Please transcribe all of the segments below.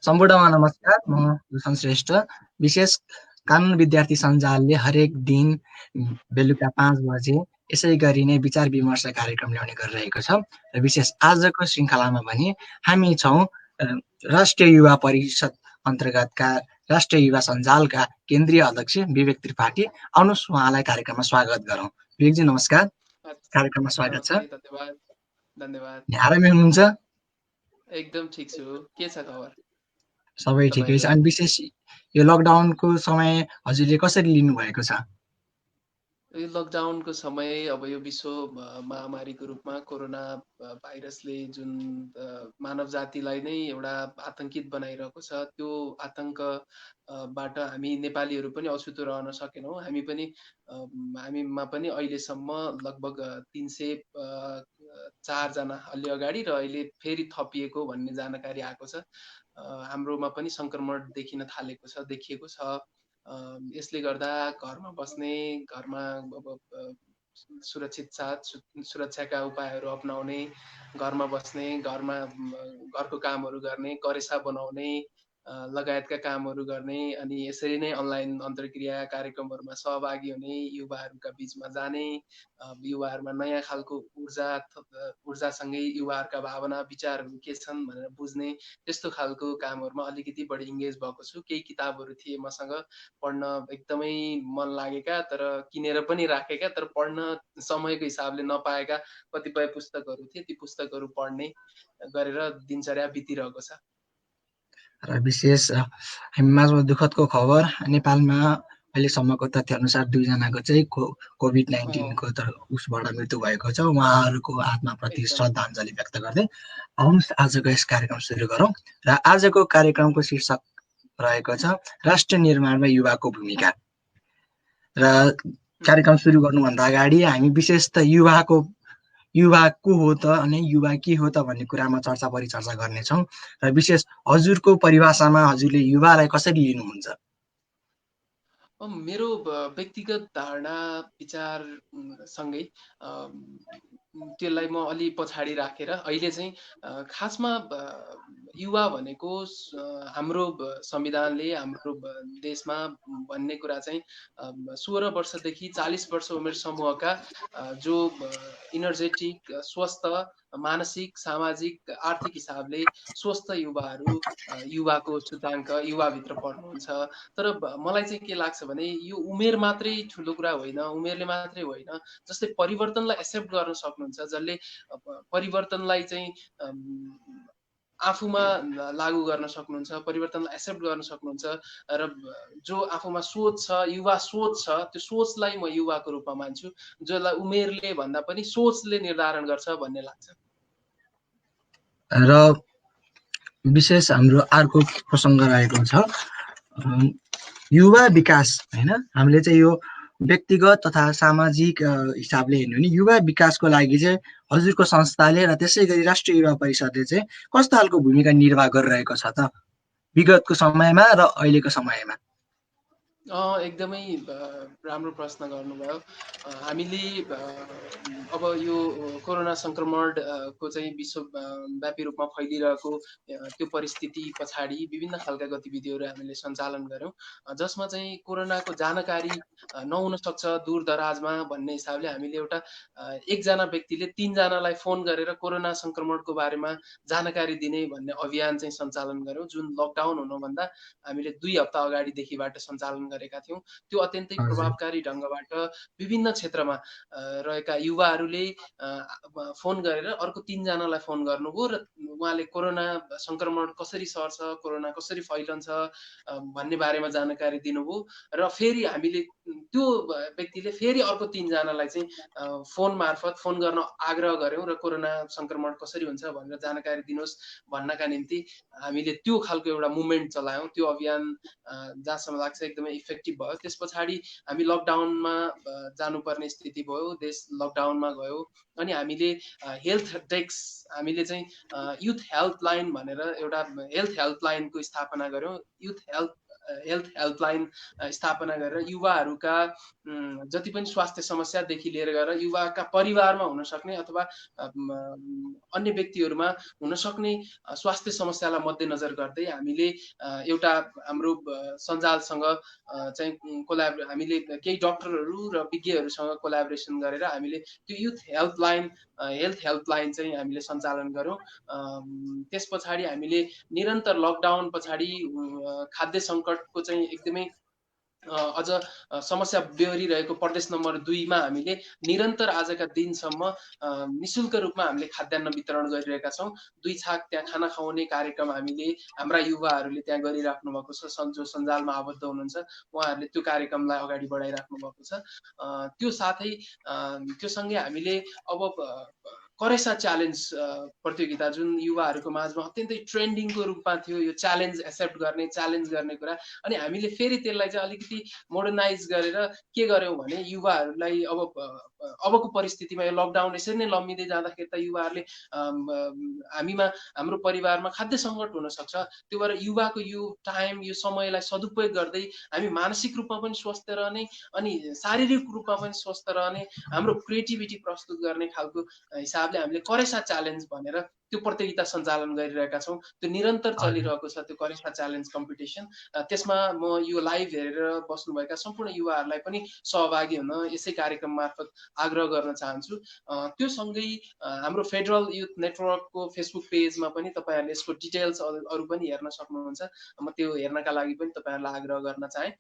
सम्पूर्णमा नमस्कार। म दुष्यन्त श्रेष्ठ। विशेष कानुन विद्यार्थी सञ्जालले हरेक दिन बेलुका 5 बजे यसै गरी नै विचार विमर्श कार्यक्रम ल्याउने गरिरहेको छ। र विशेष आजको श्रृङ्खलामा भने हामी छौँ राष्ट्रिय युवा परिषद अन्तर्गतका राष्ट्रिय युवा सञ्जालका केन्द्रीय अध्यक्ष विवेक त्रिपाठी। आउनुहोस् उहाँलाई कार्यक्रममा स्वागत गरौँ। विवेकजी नमस्कार, कार्यक्रममा स्वागत छ। धन्यवाद धन्यवाद। आरामै हुनुहुन्छ? एकदम ठिक छु। के छ खबर? सबै ठिकै छ। अनि विशेष यो लकडाउनको समय हजुरले कसरी लिनुभएको छ? यो लकडाउनको समय अब यो विश्व महामारीको रूपमा कोरोना भाइरसले जुन मानव जातिलाई नै एउटा आतंकित बनाइरहेको छ, त्यो आतंकबाट हामी नेपालीहरू पनि अछुतो रहन सकेनौँ। हामीमा पनि अहिलेसम्म लगभग 304 जना अलि अगाडि र अहिले फेरि थपिएको भन्ने जानकारी आएको छ। हाम्रोमा पनि सङ्क्रमण देखिएको छ। यसले गर्दा घरमा बस्ने, घरमा अब सुरक्षाका उपायहरू अपनाउने, घरमा बस्ने, घरको कामहरू गर्ने, करेसा बनाउने लगायतका कामहरू गर्ने, अनि यसरी नै अनलाइन अन्तर्क्रिया कार्यक्रमहरूमा सहभागी हुने, युवाहरूका बीचमा जाने, युवाहरूमा नयाँ खालको ऊर्जासँगै युवाहरूका भावना विचारहरू के छन् भनेर बुझ्ने, त्यस्तो खालको कामहरूमा अलिकति बढी इङ्गेज भएको छु। केही किताबहरू थिए मसँग पढ्न एकदमै मन लागेका, तर किनेर पनि राखेका, तर पढ्न समयको हिसाबले नपाएका कतिपय पुस्तकहरू थिए। ती पुस्तकहरू पढ्ने गरेर दिनचर्या बितिरहेको छ। र विशेष हामी माझमा दुःखदको खबर, नेपालमा अहिलेसम्मको तथ्य अनुसार 2 जनाको चाहिँ कोभिड-19 को उसबाट मृत्यु भएको छ। उहाँहरूको आत्माप्रति श्रद्धाञ्जली व्यक्त गर्दै आउनुहोस् आजको यस कार्यक्रम सुरु गरौँ। र आजको कार्यक्रमको शीर्षक रहेको छ राष्ट्र निर्माणमा युवाको भूमिका। र कार्यक्रम सुरु गर्नुभन्दा अगाडि हामी विशेष त युवा को हो त अनि युवा के हो त भन्ने कुरामा चर्चा परिचर्चा गर्नेछौँ। र विशेष हजुरको परिभाषामा हजुरले युवालाई कसरी लिनुहुन्छ? मेरो व्यक्तिगत धारणा विचार सँगै त्यसलाई म अलि पछाडि राखेर अहिले चाहिँ खासमा युवा भनेको हाम्रो संविधानले हाम्रो देशमा भन्ने कुरा चाहिँ 16 वर्षदेखि 40 वर्ष उमेर समूहका जो इनर्जेटिक, स्वस्थ, मानसिक, सामाजिक, आर्थिक हिसाबले स्वस्थ युवाहरू युवाको सूचाङ्क युवाभित्र पर्नुहुन्छ। तर मलाई चाहिँ के लाग्छ भने यो उमेर मात्रै ठुलो कुरा होइन, उमेरले मात्रै होइन, जसले परिवर्तनलाई एक्सेप्ट गर्न सक्नुहुन्छ, जसले परिवर्तनलाई चाहिँ आफूमा लागू गर्न सक्नुहुन्छ, परिवर्तनलाई एक्सेप्ट गर्न सक्नुहुन्छ, र जो आफूमा सोच छ, युवा सोच छ, त्यो सोचलाई म युवाको रूपमा मान्छु, जसलाई उमेरले भन्दा पनि सोचले निर्धारण गर्छ भन्ने लाग्छ। र विशेष हाम्रो अर्को प्रसङ्ग रहेको छ युवा विकास, होइन? हामीले चाहिँ यो व्यक्तिगत तथा सामाजिक हिसाबले हेर्नु भने युवा विकासको लागि चाहिँ हजुरको संस्थाले र त्यसै गरी राष्ट्रिय युवा परिषदले चाहिँ कस्तो खालको भूमिका निर्वाह गरिरहेको छ त विगतको समयमा र अहिलेको समयमा? एकदमै राम्रो प्रश्न गर्नुभयो। हामीले अब यो कोरोना सङ्क्रमणको चाहिँ विश्वव्यापी रूपमा फैलिरहेको त्यो परिस्थिति पछाडि विभिन्न खालका गतिविधिहरू हामीले सञ्चालन गऱ्यौँ, जसमा चाहिँ कोरोनाको जानकारी नहुन सक्छ दूर दराजमा भन्ने हिसाबले हामीले एउटा एकजना व्यक्तिले 3 जनालाई फोन गरेर कोरोना सङ्क्रमणको बारेमा जानकारी दिने भन्ने अभियान चाहिँ सञ्चालन गऱ्यौँ, जुन लकडाउन हुनुभन्दा हामीले 2 हप्ता अगाडिदेखिबाट सञ्चालन गरेका थियौँ। त्यो अत्यन्तै प्रभावकारी ढङ्गबाट विभिन्न क्षेत्रमा रहेका युवाहरूले फोन गरेर अर्को 3 जनालाई फोन गर्नुभयो र उहाँले कोरोना सङ्क्रमण कसरी सर्छ, कोरोना कसरी फैलन्छ भन्ने बारेमा जानकारी दिनुभयो, र फेरि हामीले त्यो व्यक्तिले फेरि अर्को 3 जनालाई चाहिँ फोन मार्फत फोन गर्न आग्रह गऱ्यौँ र कोरोना सङ्क्रमण कसरी हुन्छ भनेर जानकारी दिनुहोस् भन्नका निम्ति हामीले त्यो खालको एउटा मुभमेन्ट चलायौँ। त्यो अभियान जहाँसम्म लाग्छ एकदमै इफेक्टिभ भयो। त्यस पछाडि हामी लकडाउनमा जानुपर्ने स्थिति भयो, देश लकडाउनमा गयो, अनि हामीले हेल्थ डेस्क, हामीले चाहिँ युथ हेल्प लाइन भनेर एउटा हेल्थ हेल्पलाइनको स्थापना गऱ्यौँ। युथ हेल्थ हेल्थ हेल्पलाइन स्थापना गरेर युवाहरूका जति पनि स्वास्थ्य समस्यादेखि लिएर गएर युवाका परिवारमा हुन सक्ने अथवा अन्य व्यक्तिहरूमा हुन सक्ने स्वास्थ्य समस्यालाई मध्यनजर गर्दै हामीले एउटा हाम्रो सञ्जालसँग चाहिँ हामीले केही डक्टरहरू र विज्ञहरूसँग कोलाबोरेसन गरेर हामीले त्यो हेल्थ हेल्पलाइन चाहिँ हामीले सञ्चालन गऱ्यौँ। त्यस पछाडि हामीले निरन्तर लकडाउन पछाडि खाद्य सङ्कटको चाहिँ एकदमै अझ समस्या बेहोरिरहेको प्रदेश नम्बर 2 मा हामीले निरन्तर आजका दिनसम्म निशुल्क रूपमा हामीले खाद्यान्न वितरण गरिरहेका छौँ। 2 छाक त्यहाँ खाना खुवाउने कार्यक्रम हामीले हाम्रा युवाहरूले त्यहाँ गरिराख्नु भएको छ। जो सञ्जालमा आबद्ध हुनुहुन्छ उहाँहरूले त्यो कार्यक्रमलाई अगाडि बढाइराख्नु भएको छ। त्यो साथै त्यो सँगै हामीले अब करेसा च्यालेन्ज प्रतियोगिता जुन युवाहरूको माझमा अत्यन्तै ट्रेन्डिङको रूपमा थियो, यो च्यालेन्ज एक्सेप्ट गर्ने च्यालेन्ज गर्ने कुरा, अनि हामीले फेरि त्यसलाई चाहिँ अलिकति मोडर्नाइज गरेर के गर्यौँ भने युवाहरूलाई अबको परिस्थितिमा यो लकडाउन यसरी नै लम्बिँदै जाँदाखेरि त युवाहरूले हाम्रो परिवारमा खाद्य सङ्कट हुन सक्छ। त्यो भएर युवाको यो टाइम यो समयलाई सदुपयोग गर्दै हामी मानसिक रूपमा पनि स्वस्थ रहने अनि शारीरिक रूपमा पनि स्वस्थ रहने हाम्रो क्रिएटिभिटी प्रस्तुत गर्ने खालको हिसाबले हामीले करेसा च्यालेन्ज भनेर त्यो प्रतियोगिता सञ्चालन गरिरहेका छौँ। त्यो निरन्तर चलिरहेको छ त्यो करेसा च्यालेन्ज कम्पिटिसन। त्यसमा म यो लाइभ हेरेर बस्नुभएका सम्पूर्ण युवाहरूलाई पनि सहभागी हुन यसै कार्यक्रम मार्फत आग्रह गर्न चाहन्छु। त्यो सँगै हाम्रो फेडरल युथ नेटवर्कको फेसबुक पेजमा पनि तपाईँहरूले यसको डिटेल्स अरू पनि हेर्न सक्नुहुन्छ। म त्यो हेर्नका लागि पनि तपाईँहरूलाई आग्रह गर्न चाहेँ।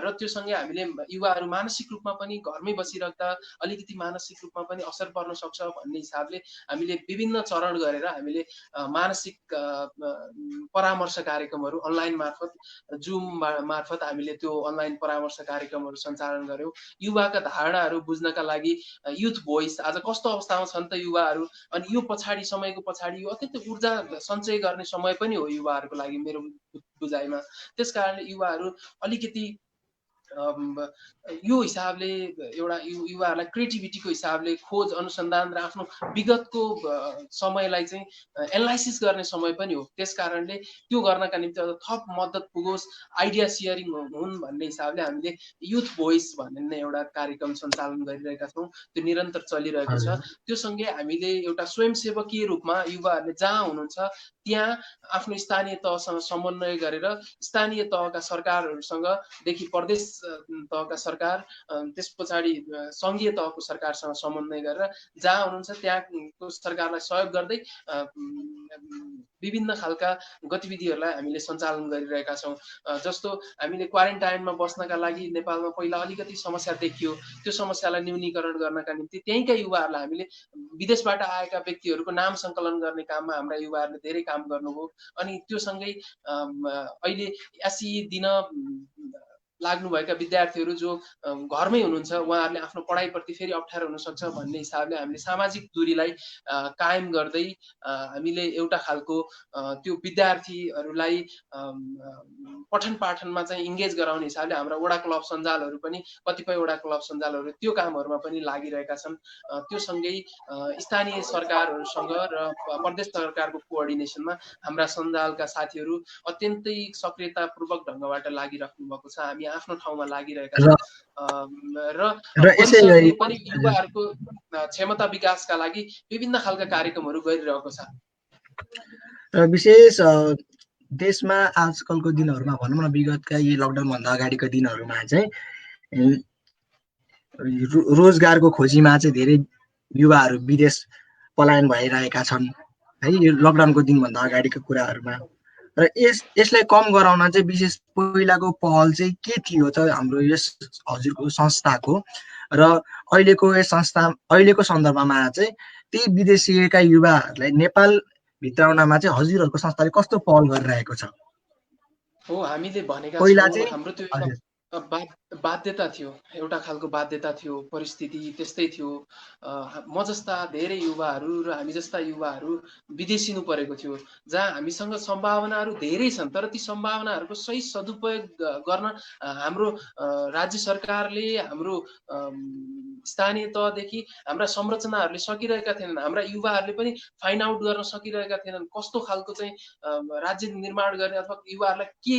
र त्यो सँगै हामीले युवाहरू मानसिक रूपमा पनि घरमै बसिराख्दा अलिकति मानसिक रूपमा पनि असर पर्न सक्छ भन्ने हिसाबले हामीले विभिन्न चरण गरेर हामीले मानसिक परामर्श कार्यक्रमहरू अनलाइन मार्फत जुम मार्फत हामीले त्यो अनलाइन परामर्श कार्यक्रमहरू सञ्चालन गऱ्यौँ। युवाका धारणाहरू बुझ्नका लागि युथ भोइस, आज कस्तो अवस्थामा छन् त युवाहरू, अनि यो समयको पछाडि यो अत्यन्तै ऊर्जा सञ्चय गर्ने समय पनि हो युवाहरूको लागि मेरो बुझाइमा। त्यस कारणले युवाहरू अलिकति यो हिसाबले एउटा युवाहरूलाई क्रिएटिभिटीको हिसाबले खोज अनुसन्धान र आफ्नो विगतको समयलाई चाहिँ एनालाइसिस गर्ने समय पनि हो। त्यस कारणले त्यो गर्नका निम्ति अझ थप मद्दत पुगोस्, आइडिया सेयरिङ हुन् भन्ने हिसाबले हामीले युथ भोइस भन्ने एउटा कार्यक्रम सञ्चालन गरिरहेका छौँ। त्यो निरन्तर चलिरहेको छ। त्यो सँगै हामीले एउटा स्वयंसेवकीय रूपमा युवाहरूले जहाँ हुनुहुन्छ त्यहाँ आफ्नो स्थानीय तहसँग समन्वय गरेर स्थानीय तहका सरकारहरूसँग देखि प्रदेश तहका सरकार, त्यस पछाडि सङ्घीय तहको सरकारसँग समन्वय गरेर जहाँ हुनुहुन्छ त्यहाँको सरकारलाई सहयोग गर्दै विभिन्न खालका गतिविधिहरूलाई हामीले सञ्चालन गरिरहेका छौँ। जस्तो हामीले क्वारेन्टाइनमा बस्नका लागि नेपालमा पहिला अलिकति समस्या देखियो। त्यो समस्यालाई न्यूनीकरण गर्नका निम्ति त्यहीँका युवाहरूलाई हामीले विदेशबाट आएका व्यक्तिहरूको नाम सङ्कलन गर्ने काममा हाम्रा युवाहरूले धेरै काम गर्नुभयो। अनि त्यो सँगै अहिले एसई दिन लाग्नुभएका विद्यार्थीहरू जो घरमै हुनुहुन्छ उहाँहरूले आफ्नो पढाइप्रति फेरि अप्ठ्यारो हुनसक्छ भन्ने हिसाबले हामीले सामाजिक दूरीलाई कायम गर्दै हामीले एउटा खालको त्यो विद्यार्थीहरूलाई पठन पाठनमा चाहिँ इङ्गेज गराउने हिसाबले हाम्रा वडा क्लब सञ्जालहरू पनि कतिपय वडा क्लब सञ्जालहरू त्यो कामहरूमा पनि लागिरहेका छन्। त्यो सँगै स्थानीय सरकारहरूसँग र प्रदेश सरकारको कोअर्डिनेसनमा हाम्रा सञ्जालका साथीहरू अत्यन्तै सक्रियतापूर्वक ढङ्गबाट लागिराख्नु भएको छ। हामी आफ्नो ठाउँमा लागिरहेका छौँ र परिषदले पनि युवाहरूको क्षमता विकासका लागि विभिन्न खालका कार्यक्रमहरू गरिरहेको छ। विशेष देशमा आजकलको दिनहरूमा भनौँ न, विगतका यी लकडाउनभन्दा अगाडिको दिनहरूमा चाहिँ रोजगारको खोजीमा चाहिँ धेरै युवाहरू विदेश पलायन भइरहेका छन् है, यो लकडाउनको दिनभन्दा अगाडिको कुराहरूमा। र यसलाई कम गराउन चाहिँ विशेष पहिलाको पहल चाहिँ के थियो त हाम्रो यस हजुरको संस्थाको, र अहिलेको सन्दर्भमा चाहिँ ती विदेशीका युवाहरूलाई नेपाल भित्राउनमा चाहिँ हजुरहरूको संस्थाले कस्तो पहल गरिरहेको छ? हो, हामीले भनेका छौँ हाम्रो त्यो बाध्यता थियो, एउटा खालको बाध्यता थियो, परिस्थिति त्यस्तै थियो। म जस्ता धेरै युवाहरू र हामी जस्ता युवाहरू विदेशिनु परेको थियो, जहाँ हामीसँग सम्भावनाहरू धेरै छन्, तर ती सम्भावनाहरूको सही सदुपयोग गर्न हाम्रो राज्य सरकारले, हाम्रो स्थानीय तहदेखि हाम्रा संरचनाहरूले सकिरहेका थिएनन्। हाम्रा युवाहरूले पनि फाइन्ड आउट गर्न सकिरहेका थिएनन् कस्तो खालको चाहिँ राज्य निर्माण गर्ने अथवा युवाहरूलाई के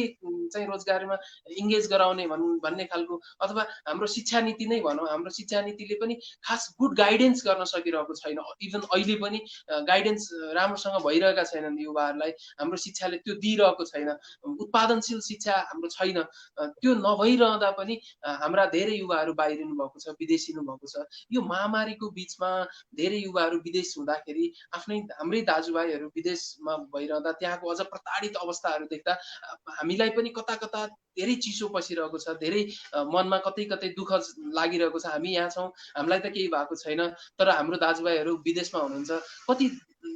चाहिँ रोजगारीमा इङ्गेज गराउने भन्ने खालको, अथवा हाम्रो शिक्षा नीति नै भनौँ, हाम्रो शिक्षा नीतिले पनि खास गुड गाइडेन्स गर्न सकिरहेको छैन। इभन अहिले पनि गाइडेन्स राम्रोसँग भइरहेका छैनन् युवाहरूलाई, हाम्रो शिक्षाले त्यो दिइरहेको छैन, उत्पादनशील शिक्षा हाम्रो छैन। त्यो नभइरहँदा पनि हाम्रा धेरै युवाहरू बाहिरिनु भएको छ, विदेशिनु भएको छ। यो महामारीको बिचमा धेरै युवाहरू विदेश हुँदाखेरि हाम्रै दाजुभाइहरू विदेशमा भइरहँदा त्यहाँको अझ प्रताडित अवस्थाहरू देख्दा हामीलाई पनि कता कता धेरै चिसो पसिरहेको छ, धेरै मनमा कतै कतै दुःख लागिरहेको छ। हामी यहाँ छौँ, हामीलाई त केही भएको छैन, तर हाम्रो दाजुभाइहरू विदेशमा हुनुहुन्छ, कति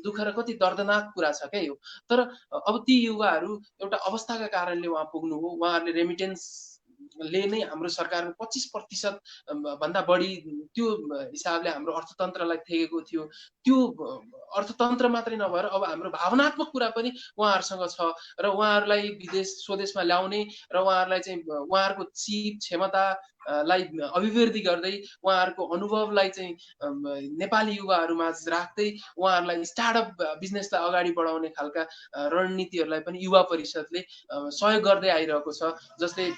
दुःख र कति दर्दनाक कुरा छ क्या यो। तर अब ती युवाहरू एउटा अवस्थाका कारणले उहाँ पुग्नु हो, उहाँहरूले रेमिटेन्सले नै हाम्रो सरकारमा 25% भन्दा बढी त्यो हिसाबले हाम्रो अर्थतन्त्रलाई थेगेको थियो। त्यो अर्थतन्त्र मात्रै नभएर अब हाम्रो भावनात्मक कुरा पनि उहाँहरूसँग छ, र उहाँहरूलाई विदेश स्वदेशमा ल्याउने र उहाँहरूलाई चाहिँ उहाँहरूको सिप क्षमता लाई अभिवृद्धि गर्दै उहाँहरूको अनुभवलाई चाहिँ नेपाली युवाहरूमाझ राख्दै उहाँहरूलाई स्टार्टअप बिजनेसलाई अगाडि बढाउने खालका रणनीतिहरूलाई पनि युवा परिषदले सहयोग गर्दै आइरहेको छ, जसले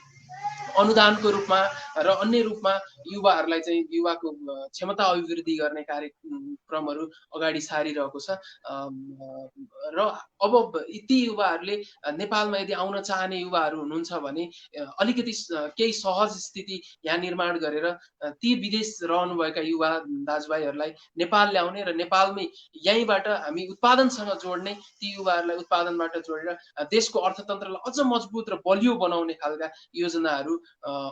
अनुदानको रूपमा र अन्य रूपमा युवाहरूलाई चाहिँ युवाको क्षमता अभिवृद्धि गर्ने कार्यक्रमहरू अगाडि सारिरहेको छ। र अब ती युवाहरूले नेपालमा यदि आउन चाहने युवाहरू हुनुहुन्छ भने अलिकति केही सहज स्थिति यहाँ निर्माण गरेर ती विदेश रहनुभएका युवा दाजुभाइहरूलाई नेपाल ल्याउने र नेपालमै यहीँबाट हामी उत्पादनसँग जोड्ने, ती युवाहरूलाई उत्पादनबाट जोडेर देशको अर्थतन्त्रलाई अझ मजबुत र बलियो बनाउने खालका योजनाहरू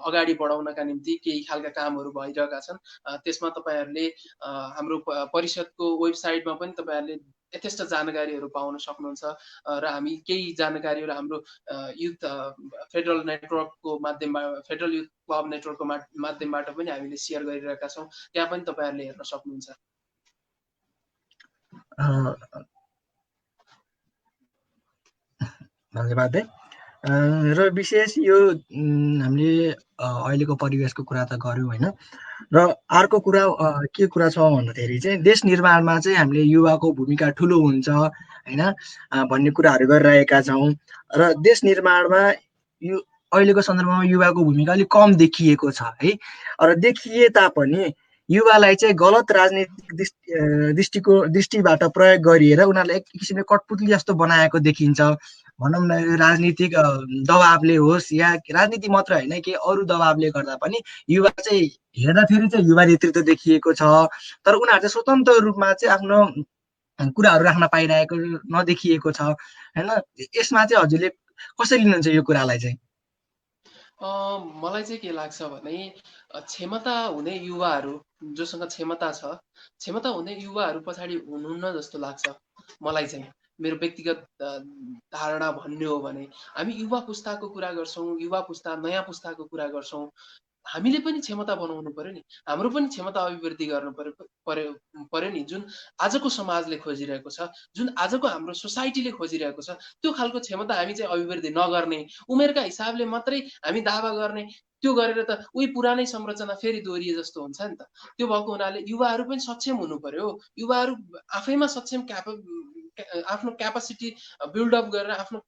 अगाडि बढाउनका निम्ति केही खालका कामहरू भइरहेका छन्। त्यसमा तपाईँहरूले हाम्रो परिषदको वेबसाइटमा पनि तपाईँहरूले यथेष्ट जानकारीहरू पाउन सक्नुहुन्छ, र हामी केही जानकारीहरू हाम्रो युथ फेडरल नेटवर्कको माध्यमबाट, फेडरल युथ क्लब नेटवर्कको माध्यमबाट पनि हामीले सेयर गरिरहेका छौँ, त्यहाँ पनि तपाईँहरूले हेर्न सक्नुहुन्छ। धन्यवाद है। र विशेष यो हामीले अहिलेको परिवेशको कुरा त गऱ्यौँ होइन, र अर्को कुरा के कुरा छ भन्दाखेरि चाहिँ देश निर्माणमा चाहिँ हामीले युवाको भूमिका ठुलो हुन्छ होइन भन्ने कुराहरू गरिरहेका छौँ। र देश निर्माणमा यो अहिलेको सन्दर्भमा युवाको भूमिका अलिक कम देखिएको छ है। र देखिए तापनि युवालाई चाहिँ गलत राजनीतिक दृष्टिबाट प्रयोग गरिएर उनीहरूले एक किसिमले कठपुतली जस्तो बनाएको देखिन्छ। भनौँ न राजनीतिक दबावले होस् या राजनीति मात्र होइन कि अरू दबावले गर्दा पनि युवा चाहिँ हेर्दाखेरि चाहिँ युवा नेतृत्व देखिएको छ, तर उनीहरू चाहिँ स्वतन्त्र रूपमा चाहिँ आफ्नो कुराहरू राख्न पाइरहेको नदेखिएको छ होइन। यसमा चाहिँ हजुरले कसरी लिनुहुन्छ यो कुरालाई चाहिँ? मलाई चाहिँ के लाग्छ भने क्षमता हुने युवाहरू, जोसँग क्षमता छ, क्षमता हुने युवाहरू पछाडि हुनुहुन्न जस्तो लाग्छ मलाई चाहिँ। मेरो व्यक्तिगत धारणा भन्ने हो भने हामी युवा पुस्ताको कुरा गर्छौँ, युवा पुस्ता नयाँ पुस्ताको कुरा गर्छौँ, हामीले पनि क्षमता बनाउनु पर्यो नि, हाम्रो पनि क्षमता अभिवृद्धि गर्नु पर्यो नि। जुन आजको समाजले खोजिरहेको छ, जुन आजको हाम्रो सोसाइटीले खोजिरहेको छ, त्यो खालको क्षमता हामी चाहिँ अभिवृद्धि नगर्ने, उमेरका हिसाबले मात्रै हामी दावा गर्ने, त्यो गरेर त उही पुरानै संरचना फेरि दोहोरिए जस्तो हुन्छ नि त। त्यो भएको हुनाले युवाहरू पनि सक्षम हुनु पर्यो। युवाहरू आफैमा सक्षम आफ्नो क्यापासिटी बिल्डअप गरेर आफ्नो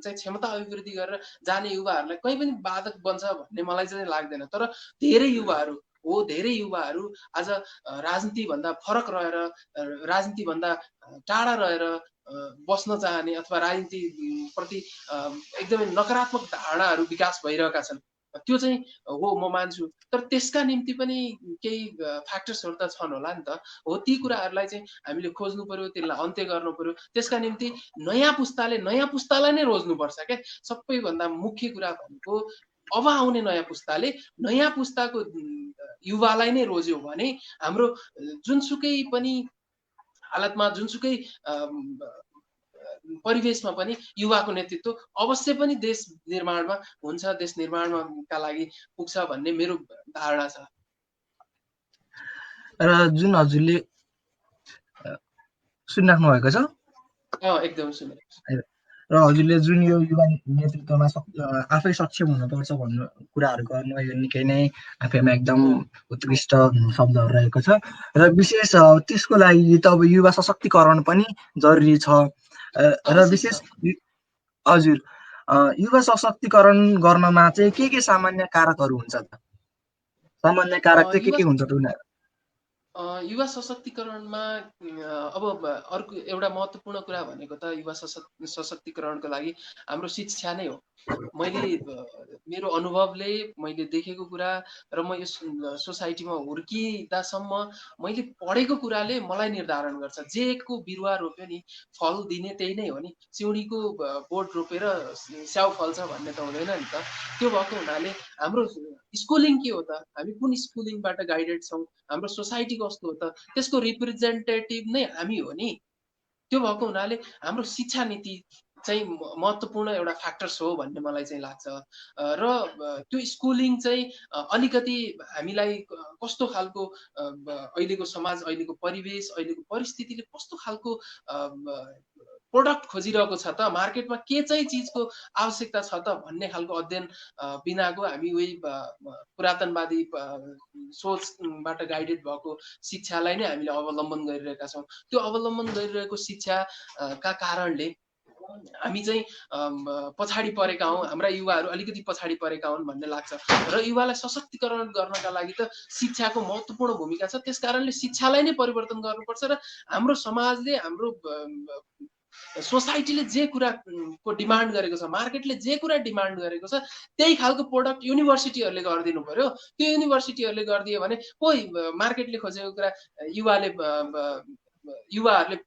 चाहिँ क्षमता अभिवृद्धि गरेर जाने युवाहरूलाई कहीँ पनि बाधक बन्छ भन्ने मलाई चाहिँ लाग्दैन। तर धेरै युवाहरू आज राजनीतिभन्दा फरक रहेर, राजनीतिभन्दा टाढा रहेर बस्न चाहने अथवा राजनीतिप्रति एकदमै नकारात्मक धारणाहरू विकास भइरहेका छन्। त्यो चाहिँ हो, म मान्छु। तर त्यसका निम्ति पनि केही फ्याक्टर्सहरू त छन् होला नि त। हो, ती कुराहरूलाई चाहिँ हामीले खोज्नु पर्यो, त्यसलाई अन्त्य गर्नु पर्यो। त्यसका निम्ति नयाँ पुस्तालाई नै रोज्नुपर्छ क्या। सबैभन्दा मुख्य कुरा भनेको अब आउने नयाँ पुस्ताले नयाँ पुस्ताको युवालाई नै रोज्यो भने हाम्रो जुनसुकै पनि हालतमा, जुनसुकै परिवेशमा पनि युवाको नेतृत्व अवश्य पनि देश निर्माणमा हुन्छ, देश निर्माणका लागि पुग्छ भन्ने मेरो धारणा छ। र जुन हजुरले सुनिराख्नु भएको छ एकदम सुने। र हजुरले जुन यो युवा नेतृत्वमा आफै सक्षम हुनुपर्छ भन्ने कुराहरू गर्नु यो निकै नै आफैमा एकदम उत्कृष्ट शब्दहरू रहेको छ। र विशेष त्यसको लागि त अब युवा सशक्तिकरण पनि जरुरी छ र विशेष हजुर युवा सशक्तिकरण गर्नमा चाहिँ के सामान्य कारकहरू हुन्छ त? सामान्य कारक चाहिँ के हुन्छ त उनीहरू? युवा सशक्तिकरणमा अब अर्को एउटा महत्त्वपूर्ण कुरा भनेको त युवा सशक्तिकरणको लागि हाम्रो शिक्षा नै हो। मैले मेरो अनुभवले मैले देखेको कुरा र म यस सोसाइटीमा हुर्किँदासम्म मैले पढेको कुराले मलाई निर्धारण गर्छ। जेको बिरुवा रोप्यो नि फल दिने त्यही नै हो नि। सिउँडीको बोट रोपेर स्याउ फल्छ भन्ने त हुँदैन नि त। त्यो भएको हुनाले हाम्रो स्कुलिङ के हो त? हामी कुन स्कुलिङबाट गाइडेड छौँ? हाम्रो सोसाइटी कस्तो हो त? त्यसको रिप्रेजेन्टेटिभ नै हामी हो नि। त्यो भएको हुनाले हाम्रो शिक्षा नीति चाहिँ महत्त्वपूर्ण एउटा फ्याक्टर्स हो भन्ने मलाई चाहिँ लाग्छ। र त्यो स्कुलिङ चाहिँ अलिकति हामीलाई कस्तो खालको अहिलेको समाज, अहिलेको परिवेश, अहिलेको परिस्थितिले कस्तो खालको प्रोडक्ट खोजिरहेको छ त, मार्केटमा के चाहिँ चिजको आवश्यकता छ त भन्ने खालको अध्ययन बिनाको हामी उही पुरातनवादी सोचबाट गाइडेड भएको शिक्षालाई नै हामीले अवलम्बन गरिरहेका छौँ। त्यो अवलम्बन गरिरहेको शिक्षाका कारणले हामी चाहिँ पछाडि परेका हौँ, हाम्रा युवाहरू अलिकति पछाडि परेका हुन् भन्ने लाग्छ। र युवालाई सशक्तिकरण गर्नका लागि त शिक्षाको महत्त्वपूर्ण भूमिका छ। त्यस कारणले शिक्षालाई नै परिवर्तन गर्नुपर्छ र हाम्रो समाजले, हाम्रो सोसाइटीले जे कुराको डिमान्ड गरेको छ, मार्केटले जे कुरा डिमान्ड गरेको छ त्यही खालको प्रोडक्ट युनिभर्सिटीहरूले गरिदिनु पर्यो। त्यो युनिभर्सिटीहरूले गरिदियो भने कोही मार्केटले खोजेको कुरा युवाहरूले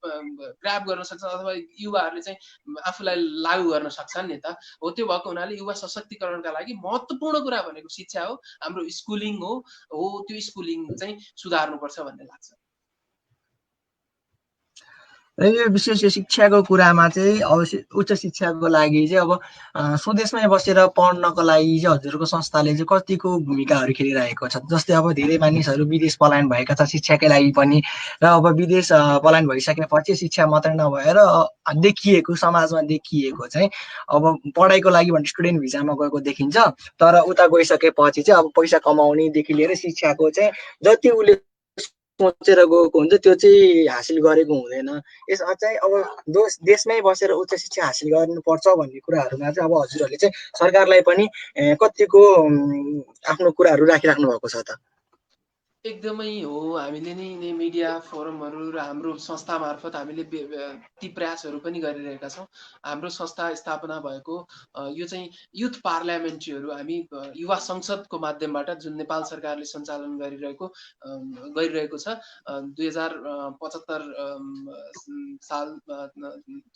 ग्राब गर्न सक्छन् अथवा युवाहरूले चाहिँ आफूलाई लागू गर्न सक्छन् नि त। हो त्यो भएको हुनाले युवा सशक्तिकरणका लागि महत्त्वपूर्ण कुरा भनेको शिक्षा हो, हाम्रो स्कुलिङ हो। त्यो स्कुलिङ चाहिँ सुधार्नुपर्छ भन्ने लाग्छ। र यो विशेष यो शिक्षाको कुरामा चाहिँ अवश्य उच्च शिक्षाको लागि चाहिँ अब स्वदेशमै बसेर पढ्नको लागि चाहिँ हजुरको संस्थाले चाहिँ कतिको भूमिकाहरू खेलिरहेको छ? जस्तै अब धेरै मानिसहरू विदेश पलायन भएका छ शिक्षाकै लागि पनि, र अब विदेश पलायन भइसकेपछि शिक्षा मात्रै नभएर देखिएको समाजमा देखिएको चाहिँ अब पढाइको लागि भने स्टुडेन्ट भिजामा गएको देखिन्छ, तर उता गइसकेपछि चाहिँ अब पैसा कमाउनेदेखि लिएर शिक्षाको चाहिँ जति उसले सोचेर गएको हुन्छ त्यो चाहिँ हासिल गरेको हुँदैन। यसमा चाहिँ अब देशमै बसेर उच्च शिक्षा हासिल गर्नुपर्छ भन्ने कुराहरूमा चाहिँ अब हजुरहरूले चाहिँ सरकारलाई पनि कतिको आफ्नो कुराहरू राखिराख्नु भएको छ त? एकदमै हो। हामीले नै मिडिया फोरमहरू र हाम्रो संस्था मार्फत हामीले ती प्रयासहरू पनि गरिरहेका छौँ। हाम्रो संस्था स्थापना भएको यो चाहिँ युथ पार्लियामेन्ट्रीहरू हामी युवा संसदको माध्यमबाट जुन नेपाल सरकारले सञ्चालन गरिरहेको छ 2075 साल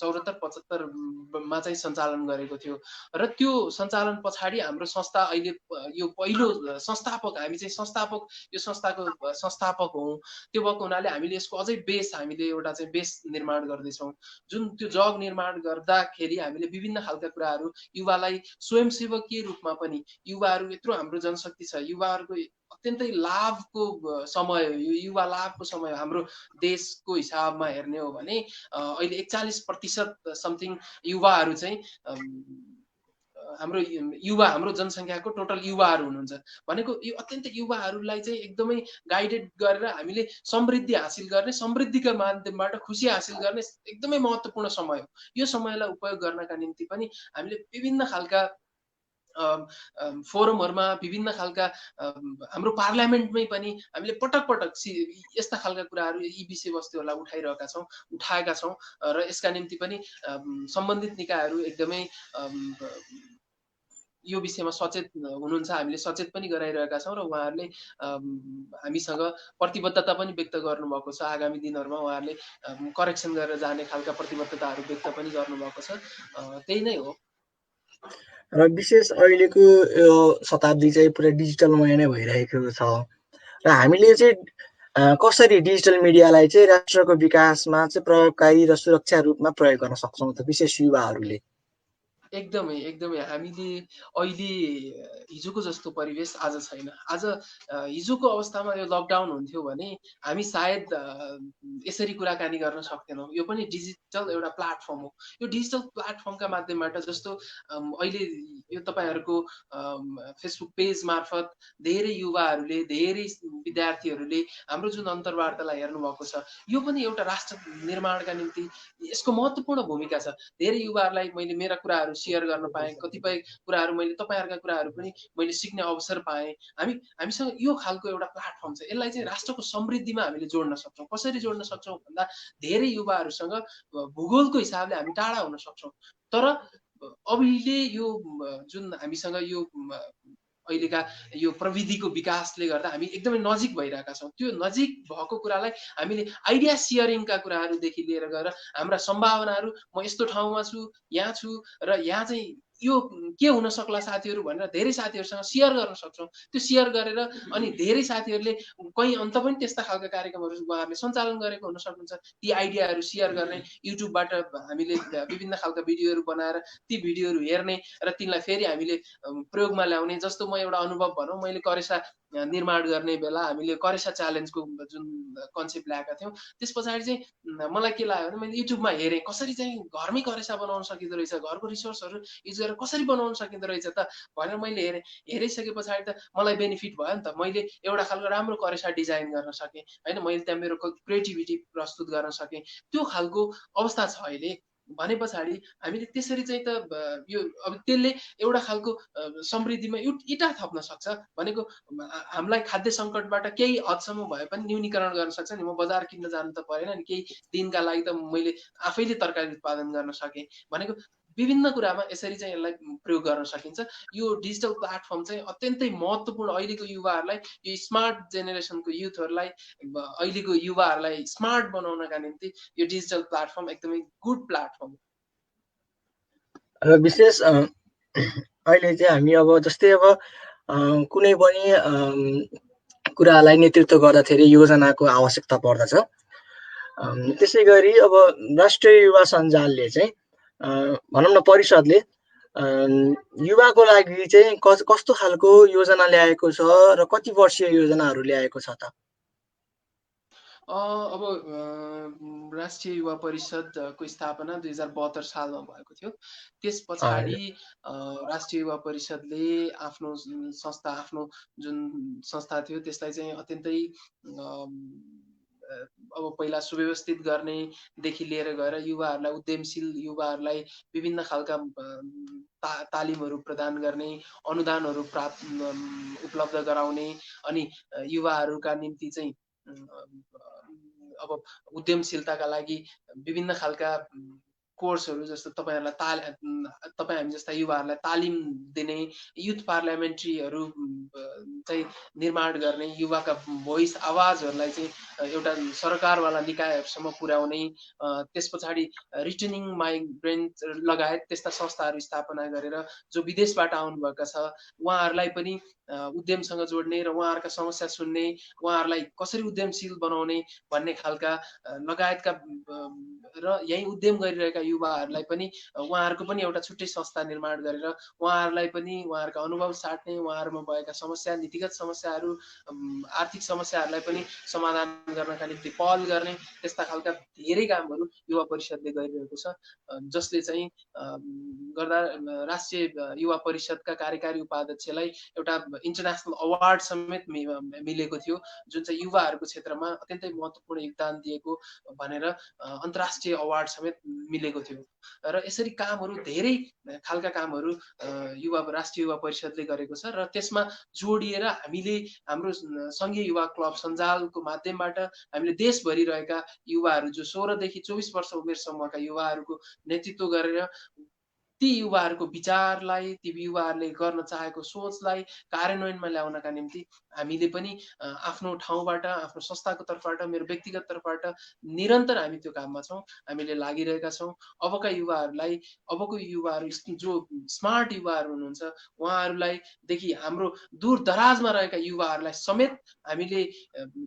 74-75 चाहिँ सञ्चालन गरेको थियो। र त्यो सञ्चालन पछाडि हाम्रो संस्था अहिले यो पहिलो संस्थापक, हामी चाहिँ संस्थापक, यो संस्थाको संस्थापक हौँ। त्यो भएको हुनाले हामीले यसको अझै बेस, हामीले एउटा चाहिँ बेस निर्माण गर्दैछौँ। जुन त्यो जग निर्माण गर्दाखेरि हामीले विभिन्न खालका कुराहरू युवालाई स्वयंसेवकीय रूपमा पनि, युवाहरू यत्रो हाम्रो जनशक्ति छ, युवाहरूको अत्यन्तै लाभको समय हो यो, युवा लाभको समय हो। हाम्रो देशको हिसाबमा हेर्ने हो भने अहिले 41% समथिङ युवाहरू चाहिँ हाम्रो जनसङ्ख्याको टोटल युवाहरू हुनुहुन्छ भनेको यो अत्यन्त युवाहरूलाई चाहिँ एकदमै गाइडेड गरेर हामीले समृद्धि हासिल गर्ने, समृद्धिका माध्यमबाट खुसी हासिल गर्ने एकदमै महत्त्वपूर्ण समय हो। यो समयलाई उपयोग गर्नका निम्ति पनि हामीले विभिन्न खालका फोरमहरूमा, विभिन्न खालका हाम्रो पार्लियामेन्टमै पनि हामीले पटक पटक यस्ता खालका कुराहरू, यी विषयवस्तुहरूलाई उठाएका छौँ र यसका निम्ति पनि सम्बन्धित निकायहरू एकदमै यो विषयमा सचेत हुनुहुन्छ। हामीले सचेत पनि गराइरहेका छौँ र उहाँहरूले हामीसँग प्रतिबद्धता पनि व्यक्त गर्नुभएको छ। आगामी दिनहरूमा उहाँहरूले करेक्सन गरेर जाने खालका प्रतिबद्धताहरू व्यक्त पनि गर्नुभएको छ। त्यही नै हो। र विशेष अहिलेको यो शताब्दी चाहिँ पुरै डिजिटलमय नै भइरहेको छ र हामीले चाहिँ कसरी डिजिटल मिडियालाई चाहिँ राष्ट्रको विकासमा चाहिँ प्रभावकारी र सुरक्षा रूपमा प्रयोग गर्न सक्छौँ त, विशेष युवाहरूले? एकदमै एकदमै हामीले अहिले हिजोको जस्तो परिवेश आज छैन। आज हिजोको अवस्थामा यो लकडाउन हुन्थ्यो भने हामी सायद यसरी कुराकानी गर्न सक्दैनौँ। यो पनि डिजिटल एउटा प्लेटफर्म हो। यो डिजिटल प्लेटफर्मका माध्यमबाट जस्तो अहिले यो तपाईँहरूको फेसबुक पेज मार्फत धेरै युवाहरूले, धेरै विद्यार्थीहरूले हाम्रो जुन अन्तर्वार्तालाई हेर्नुभएको छ, यो पनि एउटा राष्ट्र निर्माणका निम्ति यसको महत्त्वपूर्ण भूमिका छ। धेरै युवाहरूलाई मैले मेरा कुराहरू सेयर गर्न पाएँ, कतिपय कुराहरू मैले तपाईँहरूका कुराहरू पनि मैले सिक्ने अवसर पाएँ। हामीसँग यो खालको एउटा प्लेटफर्म छ। यसलाई चाहिँ राष्ट्रको समृद्धिमा हामीले जोड्न सक्छौँ। कसरी जोड्न सक्छौँ भन्दा धेरै युवाहरूसँग भूगोलको हिसाबले हामी टाढा हुन सक्छौँ, तर अहिले यो जुन हामीसँग यो अहिलेका यो प्रविधिको विकासले गर्दा हामी एकदमै नजिक भइरहेका छौँ। त्यो नजिक भएको कुरालाई हामीले आइडिया सेयरिङका कुराहरूदेखि लिएर गएर हाम्रा सम्भावनाहरू, म यस्तो ठाउँमा छु, यहाँ छु र यहाँ चाहिँ यो के हुन सक्ला साथीहरू भनेर धेरै साथीहरूसँग सेयर गर्न सक्छौँ। त्यो सेयर गरेर अनि धेरै साथीहरूले कहीँ अन्त पनि त्यस्ता खालका कार्यक्रमहरू उहाँहरूले सञ्चालन गरेको हुन सक्नुहुन्छ। ती आइडियाहरू सेयर गर्ने, युट्युबबाट हामीले विभिन्न खालका भिडियोहरू बनाएर ती भिडियोहरू हेर्ने र तिनलाई फेरि हामीले प्रयोगमा ल्याउने। जस्तो म एउटा अनुभव भनौँ, मैले करेसा निर्माण गर्ने बेला हामीले करेसा च्यालेन्जको जुन कन्सेप्ट ल्याएका थियौँ, त्यस पछाडि चाहिँ मलाई के लाग्यो भने मैले युट्युबमा हेरेँ कसरी चाहिँ घरमै करेसा बनाउन सकिँदो रहेछ, घरको रिसोर्सहरू युज गरेर कसरी बनाउन सकिँदो रहेछ त भनेर मैले हेरेँ। हेरिसके पछाडि त मलाई बेनिफिट भयो नि त। मैले एउटा खालको राम्रो करेसा डिजाइन गर्न सकेँ होइन, मैले त्यहाँ मेरो क्रिएटिभिटी प्रस्तुत गर्न सकेँ। त्यो खालको अवस्था छ अहिले भने पछाडि हामीले त्यसरी चाहिँ त यो अब त्यसले एउटा खालको समृद्धिमा इँटा थप्न सक्छ। भनेको हामीलाई खाद्य सङ्कटबाट केही हदसम्म भए पनि न्यूनीकरण गर्न सक्छ नि। म बजार किन्न जानु त परेन नि, केही दिनका लागि त मैले आफैले तरकारी उत्पादन गर्न सकेँ। भनेको विभिन्न कुरामा यसरी चाहिँ यसलाई प्रयोग गर्न सकिन्छ। यो डिजिटल प्लेटफर्म चाहिँ अत्यन्तै महत्त्वपूर्ण अहिलेको युवाहरूलाई, यो स्मार्ट जेनेरेसनको युथहरूलाई, अहिलेको युवाहरूलाई स्मार्ट बनाउनका निम्ति यो डिजिटल प्लेटफर्म एकदमै गुड प्लेटफर्म हो। र विशेष अहिले चाहिँ हामी अब जस्तै अब कुनै पनि कुरालाई नेतृत्व गर्दाखेरि योजनाको आवश्यकता पर्दछ। त्यसै गरी अब राष्ट्रिय युवा सञ्जालले चाहिँ भनौँ न परिषदले युवाको लागि चाहिँ कस्तो खालको योजना ल्याएको छ र कति वर्षीय योजनाहरू ल्याएको छ त? अब राष्ट्रिय युवा परिषदको स्थापना 2072 सालमा भएको थियो। त्यस पछाडि राष्ट्रिय युवा परिषदले आफ्नो संस्था, आफ्नो जुन संस्था थियो त्यसलाई चाहिँ अत्यन्तै अब पहिला सुव्यवस्थित गर्नेदेखि लिएर गएर युवाहरूलाई, उद्यमशील युवाहरूलाई विभिन्न खालका तालिमहरू प्रदान गर्ने, अनुदानहरू उपलब्ध गराउने अनि युवाहरूका निम्ति चाहिँ अब उद्यमशीलताका लागि विभिन्न खालका कोर्सहरू, जस्तो तपाईँ हामी जस्ता युवाहरूलाई तालिम दिने, युथ पार्लियामेन्ट्रीहरू चाहिँ निर्माण गर्ने, युवाका भोइस आवाजहरूलाई चाहिँ एउटा सरकारवाला निकायहरूसम्म पुर्याउने, त्यस पछाडि रिटर्निङ माइग्रेन्ट लगायत त्यस्ता संस्थाहरू स्थापना गरेर जो विदेशबाट आउनुभएका छ उहाँहरूलाई पनि उद्यमसँग जोड्ने र उहाँहरूका समस्या सुन्ने, उहाँहरूलाई कसरी उद्यमशील बनाउने भन्ने खालका लगायतका र यही उद्यम गरिरहेका युवाहरूलाई पनि उहाँहरूको पनि एउटा छुट्टै संस्था निर्माण गरेर उहाँहरूलाई पनि उहाँहरूका अनुभव साट्ने, उहाँहरूमा भएका समस्या, नीतिगत समस्याहरू, आर्थिक समस्याहरूलाई पनि समाधान गर्नका निम्ति पहल गर्ने, त्यस्ता खालका धेरै कामहरू युवा परिषदले गरिरहेको छ। जसले चाहिँ गर्दा राष्ट्रिय युवा परिषदका कार्यकारी उपाध्यक्षलाई एउटा इन्टरनेसनल अवार्ड समेत मिलेको थियो, जुन चाहिँ युवाहरूको क्षेत्रमा अत्यन्तै महत्त्वपूर्ण योगदान दिएको भनेर अन्तर्राष्ट्रिय अवार्ड समेत मिलेको थियो। र यसरी कामहरू धेरै खालका कामहरू राष्ट्रिय युवा परिषदले गरेको छ र त्यसमा जोडिएर हामीले हाम्रो सङ्घीय युवा क्लब सञ्जालको माध्यमबाट हामीले देशभरि रहेका युवाहरू जो 16 देखि 24 वर्ष उमेर समूहका युवाहरूको नेतृत्व गरेर ती युवाहरूको विचारलाई, ती युवाहरूले गर्न चाहेको सोचलाई कार्यान्वयनमा ल्याउनका निम्ति हामीले पनि आफ्नो ठाउँबाट, आफ्नो संस्थाको तर्फबाट, मेरो व्यक्तिगत तर्फबाट निरन्तर हामी त्यो काममा छौँ, हामीले लागिरहेका छौँ। अबको युवाहरू जो स्मार्ट युवाहरू हुनुहुन्छ उहाँहरूलाई देखि हाम्रो दूर दराजमा रहेका युवाहरूलाई समेत हामीले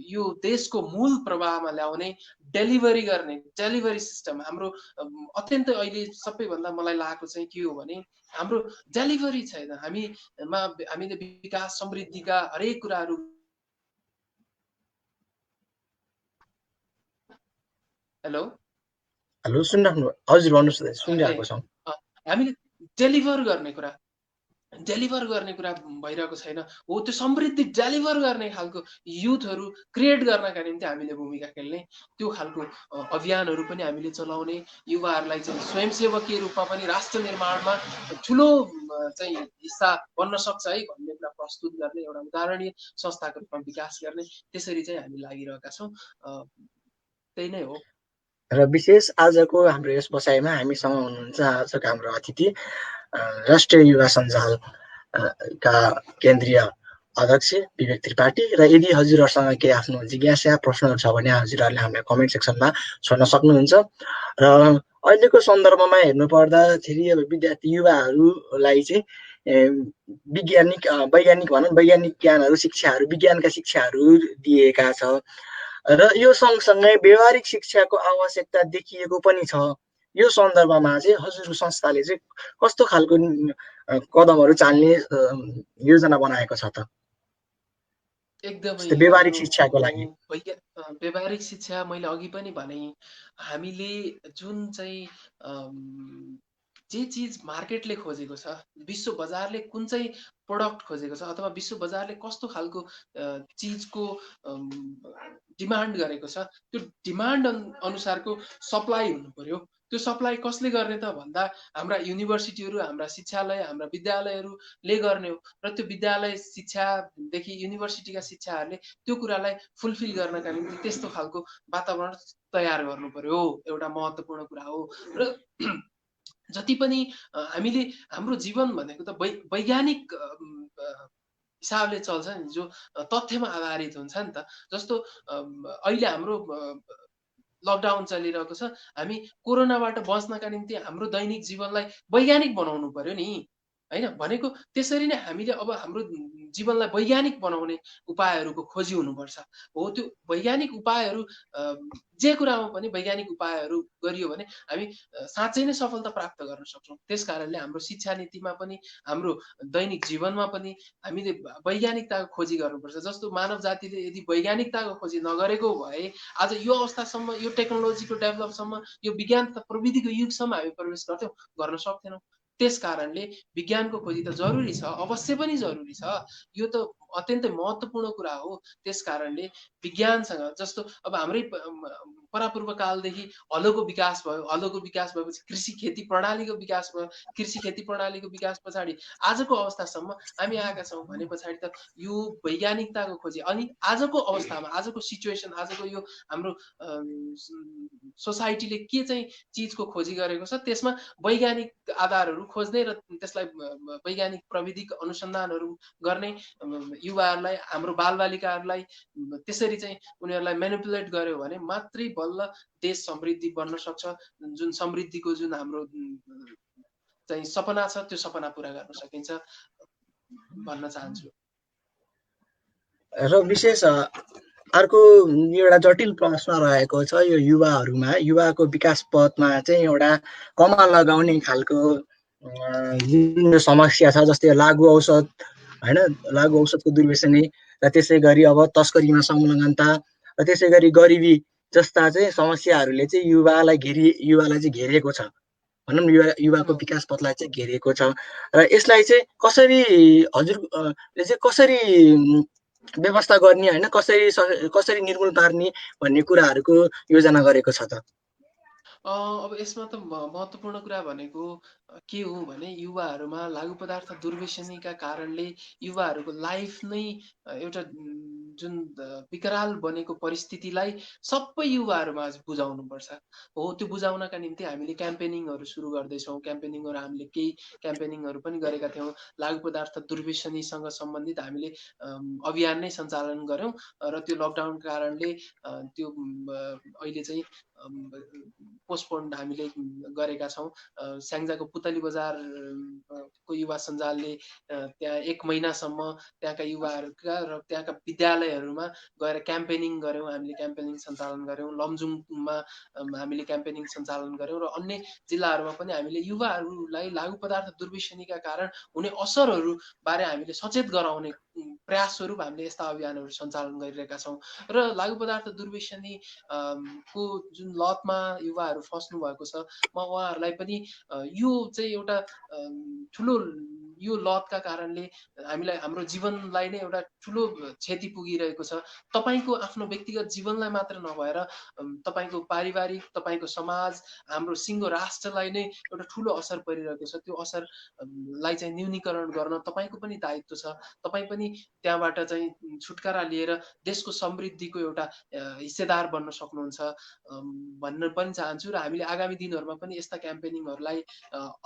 यो देशको मूल प्रवाहमा ल्याउने डेलिभरी सिस्टम हाम्रो अत्यन्तै अहिले सबैभन्दा मलाई लागेको चाहिँ के हो भने हाम्रो डेलिभरी छैन। हामीले विकास समृद्धिका हरेक कुराहरू हेलो हेलो सुनिराख्नु, हजुर भन्नुहोस्, सुनिरहेको छौँ। हामीले डेलिभर गर्ने कुरा भइरहेको छैन। हो त्यो समृद्धि डेलिभर गर्ने खालको युथहरू क्रिएट गर्नका निम्ति हामीले भूमिका खेल्ने, त्यो खालको अभियानहरू पनि हामीले चलाउने, युवाहरूलाई चाहिँ स्वयंसेवकीय रूपमा पनि राष्ट्र निर्माणमा ठुलो चाहिँ हिस्सा बन्न सक्छ है भन्ने कुरा प्रस्तुत गर्ने एउटा उदाहरणीय संस्थाको रूपमा विकास गर्ने, त्यसरी चाहिँ हामी लागिरहेका छौँ। त्यही नै हो। र विशेष आजको हाम्रो यस बसाइमा हामीसँग हुनुहुन्छ आजको हाम्रो अतिथि राष्ट्रिय युवा सञ्जाल का केन्द्रीय अध्यक्ष विवेक त्रिपाठी। र यदि हजुरहरूसँग केही आफ्नो जिज्ञासा प्रश्नहरू छ भने हजुरहरूले हामीलाई कमेन्ट सेक्सनमा छोड्न सक्नुहुन्छ। र अहिलेको सन्दर्भमा हेर्नु पर्दाखेरि अब विद्यार्थी युवाहरूलाई चाहिँ वैज्ञानिक भनौँ वैज्ञानिक ज्ञानहरू, शिक्षाहरू, विज्ञानका शिक्षाहरू दिएका छ। र यो सँगसँगै व्यवहारिक शिक्षाको आवश्यकता देखिएको पनि छ। यो सन्दर्भमा चाहिँ हजुरको संस्थाले चाहिँ कस्तो खालको कदमहरू चाल्ने योजना बनाएको छ त? एकदमै व्यवहारिक शिक्षाको लागि व्यवहारिक शिक्षा मैले अघि पनि भने, हामीले जुन चाहिँ जे चिज मार्केटले खोजेको छ, विश्व बजारले कुन चाहिँ प्रोडक्ट खोजेको छ अथवा विश्व बजारले कस्तो खालको चिजको डिमान्ड गरेको छ, त्यो डिमान्ड अनुसारको सप्लाई हुनु पर्यो। त्यो सप्लाई कसले गर्ने त भन्दा हाम्रा युनिभर्सिटीहरू, हाम्रा शिक्षालय, हाम्रा विद्यालयहरूले गर्ने हो। र त्यो विद्यालय शिक्षादेखि युनिभर्सिटीका शिक्षाहरूले त्यो कुरालाई फुलफिल गर्नका निम्ति त्यस्तो खालको वातावरण तयार गर्नु पर्यो, एउटा महत्त्वपूर्ण कुरा हो। र जति पनि हामीले हाम्रो जीवन भनेको त वैज्ञानिक हिसाबले चल्छ नि, जो तथ्यमा आधारित हुन्छ नि त। जस्तो अहिले हाम्रो लकडाउन चलिरहेको छ, हामी कोरोनाबाट बच्नका निम्ति हाम्रो दैनिक जीवनलाई वैज्ञानिक बनाउनु पर्यो नि, होइन? भनेको त्यसरी नै हामीले अब हाम्रो जीवनलाई वैज्ञानिक बनाउने उपायहरूको खोजी हुनुपर्छ। हो त्यो वैज्ञानिक उपायहरू जे कुरामा पनि वैज्ञानिक उपायहरू गरियो भने हामी साँच्चै नै सफलता प्राप्त गर्न सक्छौँ। त्यस कारणले हाम्रो शिक्षा नीतिमा पनि, हाम्रो दैनिक जीवनमा पनि हामीले वैज्ञानिकताको खोजी गर्नुपर्छ। जस्तो मानव जातिले यदि वैज्ञानिकताको खोजी नगरेको भए आज यो अवस्थासम्म, यो टेक्नोलोजीको डेभलपसम्म, यो विज्ञान तथा प्रविधिको युगसम्म हामी प्रवेश गर्न सक्थेनौँ। त्यस कारणले विज्ञानको खोजी त जरुरी छ, अवश्य पनि जरुरी छ। यो त अत्यन्तै महत्त्वपूर्ण कुरा हो। त्यस कारणले विज्ञानसँग, जस्तो अब हाम्रै परापूर्व कालदेखि हलोको विकास भयो, हलोको विकास भएपछि कृषि खेती प्रणालीको विकास भयो, कृषि खेती प्रणालीको विकास पछाडि आजको अवस्थासम्म हामी आएका छौँ भने पछाडि त यो वैज्ञानिकताको खोजी। अनि आजको अवस्थामा, आजको सिचुएसन, आजको यो हाम्रो सोसाइटीले के चाहिँ चिजको खोजी गरेको छ, त्यसमा वैज्ञानिक आधारहरू खोज्ने र त्यसलाई वैज्ञानिक प्रविधिक अनुसन्धानहरू गर्ने युवाहरूलाई, हाम्रो बालबालिकाहरूलाई त्यसरी चाहिँ उनीहरूलाई मेनिपुलेट गर्यो भने मात्रै बल्ल देश समृद्धि बन्न सक्छ। जुन समृद्धिको जुन हाम्रो चाहिँ सपना छ, त्यो सपना पुरा गर्न सकिन्छ भन्न चाहन्छु। र विशेष अर्को एउटा जटिल प्रश्न रहेको छ यो युवाहरूमा, युवाको विकास पथमा चाहिँ एउटा कमा लगाउने खालको जुन समस्या छ, जस्तै लागु औषध, होइन, लागु औषधको दुर्व्यसनी, र त्यसै गरी अब तस्करीमा संलग्नता, र त्यसै गरी गरिबी जस्ता चाहिँ समस्याहरूले चाहिँ युवालाई चाहिँ घेरेको छ भनौँ, युवाको विकास पथलाई चाहिँ घेरेको छ। र यसलाई चाहिँ कसरी हजुरले चाहिँ कसरी व्यवस्था गर्ने, होइन, कसरी निर्मूल पार्ने भन्ने कुराहरूको योजना गरेको छ त? अब यसमा त महत्त्वपूर्ण कुरा भनेको के हो भने युवाहरूमा लागु पदार्थ दुर्व्यसनीका कारणले युवाहरूको लाइफ नै एउटा जुन विकराल बनेको परिस्थितिलाई सबै युवाहरूमा बुझाउनुपर्छ। हो त्यो बुझाउनका निम्ति हामीले क्याम्पेनिङहरू सुरु गर्दैछौँ। क्याम्पेनिङहरू हामीले केही क्याम्पेनिङहरू पनि गरेका थियौँ। लागु पदार्थ दुर्व्यसनीसँग सम्बन्धित हामीले अभियान नै सञ्चालन गऱ्यौँ र त्यो लकडाउनको कारणले त्यो अहिले चाहिँ पोस्टपोन्ड हामीले गरेका छौँ। स्याङ्जाको पुतली बजार को युवा सञ्जालले त्यहाँ 1 महिनासम्म त्यहाँका युवाहरूका र त्यहाँका विद्यालयहरूमा गएर क्याम्पेनिङ गऱ्यौँ। हामीले क्याम्पेनिङ सञ्चालन गऱ्यौँ। लमजुङमा हामीले क्याम्पेनिङ सञ्चालन गऱ्यौँ र अन्य जिल्लाहरूमा पनि हामीले युवाहरूलाई लागु पदार्थ दुर्व्यसनीका कारण हुने असरहरू बारे हामीले सचेत गराउने प्रयास स्वरूप हामीले यस्ता अभियानहरू सञ्चालन गरिरहेका छौँ। र लागु पदार्थ दुर्व्यसनी को जुन लतमा युवाहरू फस्नु भएको छ, म उहाँहरूलाई पनि यो चाहिँ एउटा ठुलो यो लतका कारणले हामीलाई हाम्रो जीवनलाई नै एउटा ठुलो क्षति पुगिरहेको छ। तपाईँको आफ्नो व्यक्तिगत जीवनलाई मात्र नभएर तपाईँको पारिवारिक, तपाईँको समाज, हाम्रो सिङ्गो राष्ट्रलाई नै एउटा ठुलो असर परिरहेको छ। त्यो असरलाई चाहिँ न्यूनीकरण गर्न तपाईँको पनि दायित्व छ। तपाईँ पनि त्यहाँबाट चाहिँ छुटकारा लिएर देशको समृद्धिको एउटा हिस्सेदार बन्न सक्नुहुन्छ भन्न पनि चाहन्छु। र हामीले आगामी दिनहरूमा पनि यस्ता क्याम्पेनिङहरूलाई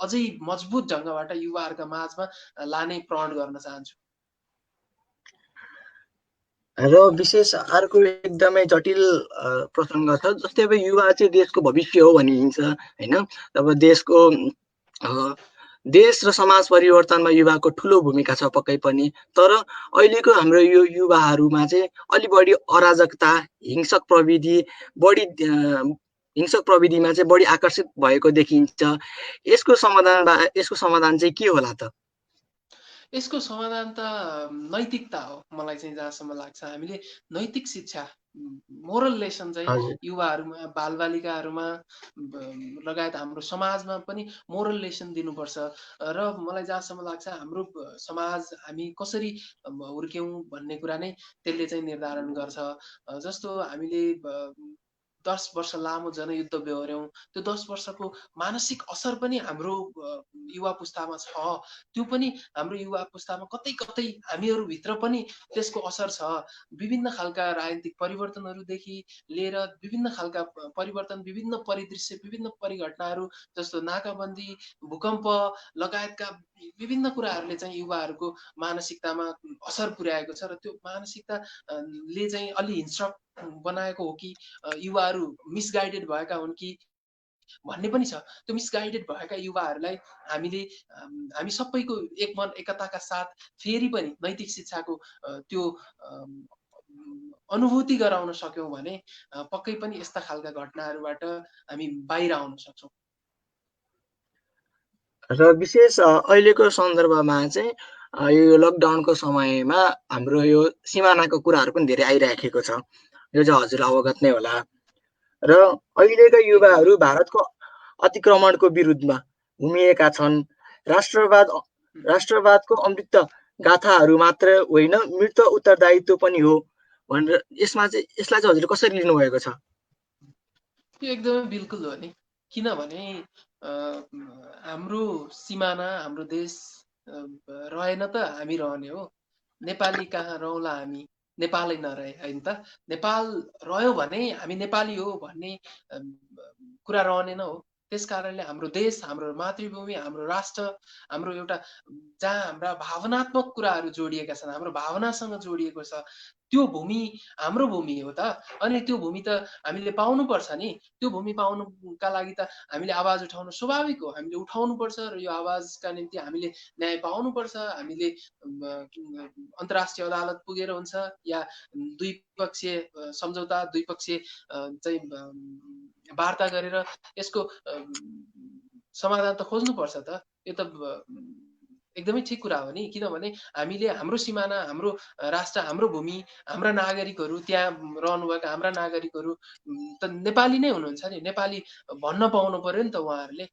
अझै मजबुत ढङ्गबाट युवाहरूका माझमा लाने प्रण गर्न चाहन्छु। र विशेष अर्को एकदमै जटिल प्रसङ्ग छ, जस्तै अब युवा चाहिँ देशको भविष्य हो भनिन्छ होइन। अब देश र समाज परिवर्तनमा युवाको ठुलो भूमिका छ पक्कै पनि। तर अहिलेको हाम्रो यो युवाहरूमा चाहिँ अलि बढी अराजकता, हिंसक प्रविधिमा चाहिँ बढी आकर्षित भएको देखिन्छ। यसको समाधान चाहिँ के होला त? यसको समाधान त नैतिकता हो मलाई चाहिँ जहाँसम्म लाग्छ। हामीले नैतिक शिक्षा, मोरल लेसन चाहिँ युवाहरूमा, बालबालिकाहरूमा लगायत हाम्रो समाजमा पनि मोरल लेसन दिनुपर्छ। र मलाई जहाँसम्म लाग्छ हाम्रो समाज हामी कसरी हुर्क्यौँ भन्ने कुरा नै त्यसले चाहिँ निर्धारण गर्छ। जस्तो हामीले 10 वर्ष लामो जनयुद्ध बेहोर्यौँ, त्यो 10 वर्षको मानसिक असर पनि हाम्रो युवा पुस्तामा छ। त्यो पनि हाम्रो युवा पुस्तामा कतै कतै हामीहरूभित्र पनि त्यसको असर छ। विभिन्न खालका राजनीतिक परिवर्तनहरूदेखि लिएर विभिन्न खालका परिवर्तन, विभिन्न परिदृश्य, विभिन्न परिघटनाहरू जस्तो नाकाबन्दी, भूकम्प लगायतका विभिन्न कुराहरूले चाहिँ युवाहरूको मानसिकतामा असर पुर्याएको छ। र त्यो मानसिकताले चाहिँ अलि हिंस्रक बनाएको हो कि युवाहरू मिसगाइडेड भएका हुन् कि भन्ने पनि छ। त्यो मिसगाइडेड भएका युवाहरूलाई हामी सबैको एक मन एकताका साथ फेरि पनि नैतिक शिक्षाको त्यो अनुभूति गराउन सक्यौँ भने पक्कै पनि यस्ता खालका घटनाहरूबाट हामी बाहिर आउन सक्छौँ। र विशेष अहिलेको सन्दर्भमा चाहिँ यो लकडाउनको समयमा हाम्रो यो सिमानाको कुराहरू पनि धेरै आइराखेको छ। यो चाहिँ हजुर अवगत नै होला। र अहिलेका युवाहरू भारतको अतिक्रमणको विरुद्धमा उभिएका छन्। राष्ट्रवादको अमृत गाथाहरू मात्र होइन, मृत उत्तरदायित्व पनि हो भनेर यसलाई चाहिँ हजुरले कसरी लिनुभएको छ? यो एकदमै बिल्कुल हो नि। किनभने हाम्रो सिमाना, हाम्रो देश रहेन त हामी रहने हो। नेपाली कहाँ रहला हामी, नेपालै नरहे होइन त। नेपाल रह्यो भने हामी नेपाली हो भन्ने कुरा रहने न हो। त्यस कारणले हाम्रो देश, हाम्रो मातृभूमि, हाम्रो राष्ट्र, हाम्रो एउटा जहाँ हाम्रा भावनात्मक कुराहरू जोडिएका छन्, हाम्रो भावनासँग जोडिएको छ, त्यो भूमि हाम्रो भूमि हो त। अनि त्यो भूमि त हामीले पाउनुपर्छ नि। त्यो भूमि पाउनुका लागि त हामीले आवाज उठाउनु स्वाभाविक हो। हामीले उठाउनुपर्छ र यो आवाजका निम्ति हामीले न्याय पाउनुपर्छ। हामीले अन्तर्राष्ट्रिय अदालत पुगेर हुन्छ या द्विपक्षीय सम्झौता, द्विपक्षीय चाहिँ वार्ता गरेर यसको समाधान त खोज्नुपर्छ त। यो त एकदमै ठिक कुरा हो नि। किनभने हामीले हाम्रो सिमाना, हाम्रो राष्ट्र, हाम्रो भूमि, हाम्रा नागरिकहरू, त्यहाँ रहनुभएका हाम्रा नागरिकहरू त नेपाली नै हुनुहुन्छ नि। नेपाली भन्न पाउनु पर्यो नि त उहाँहरूले।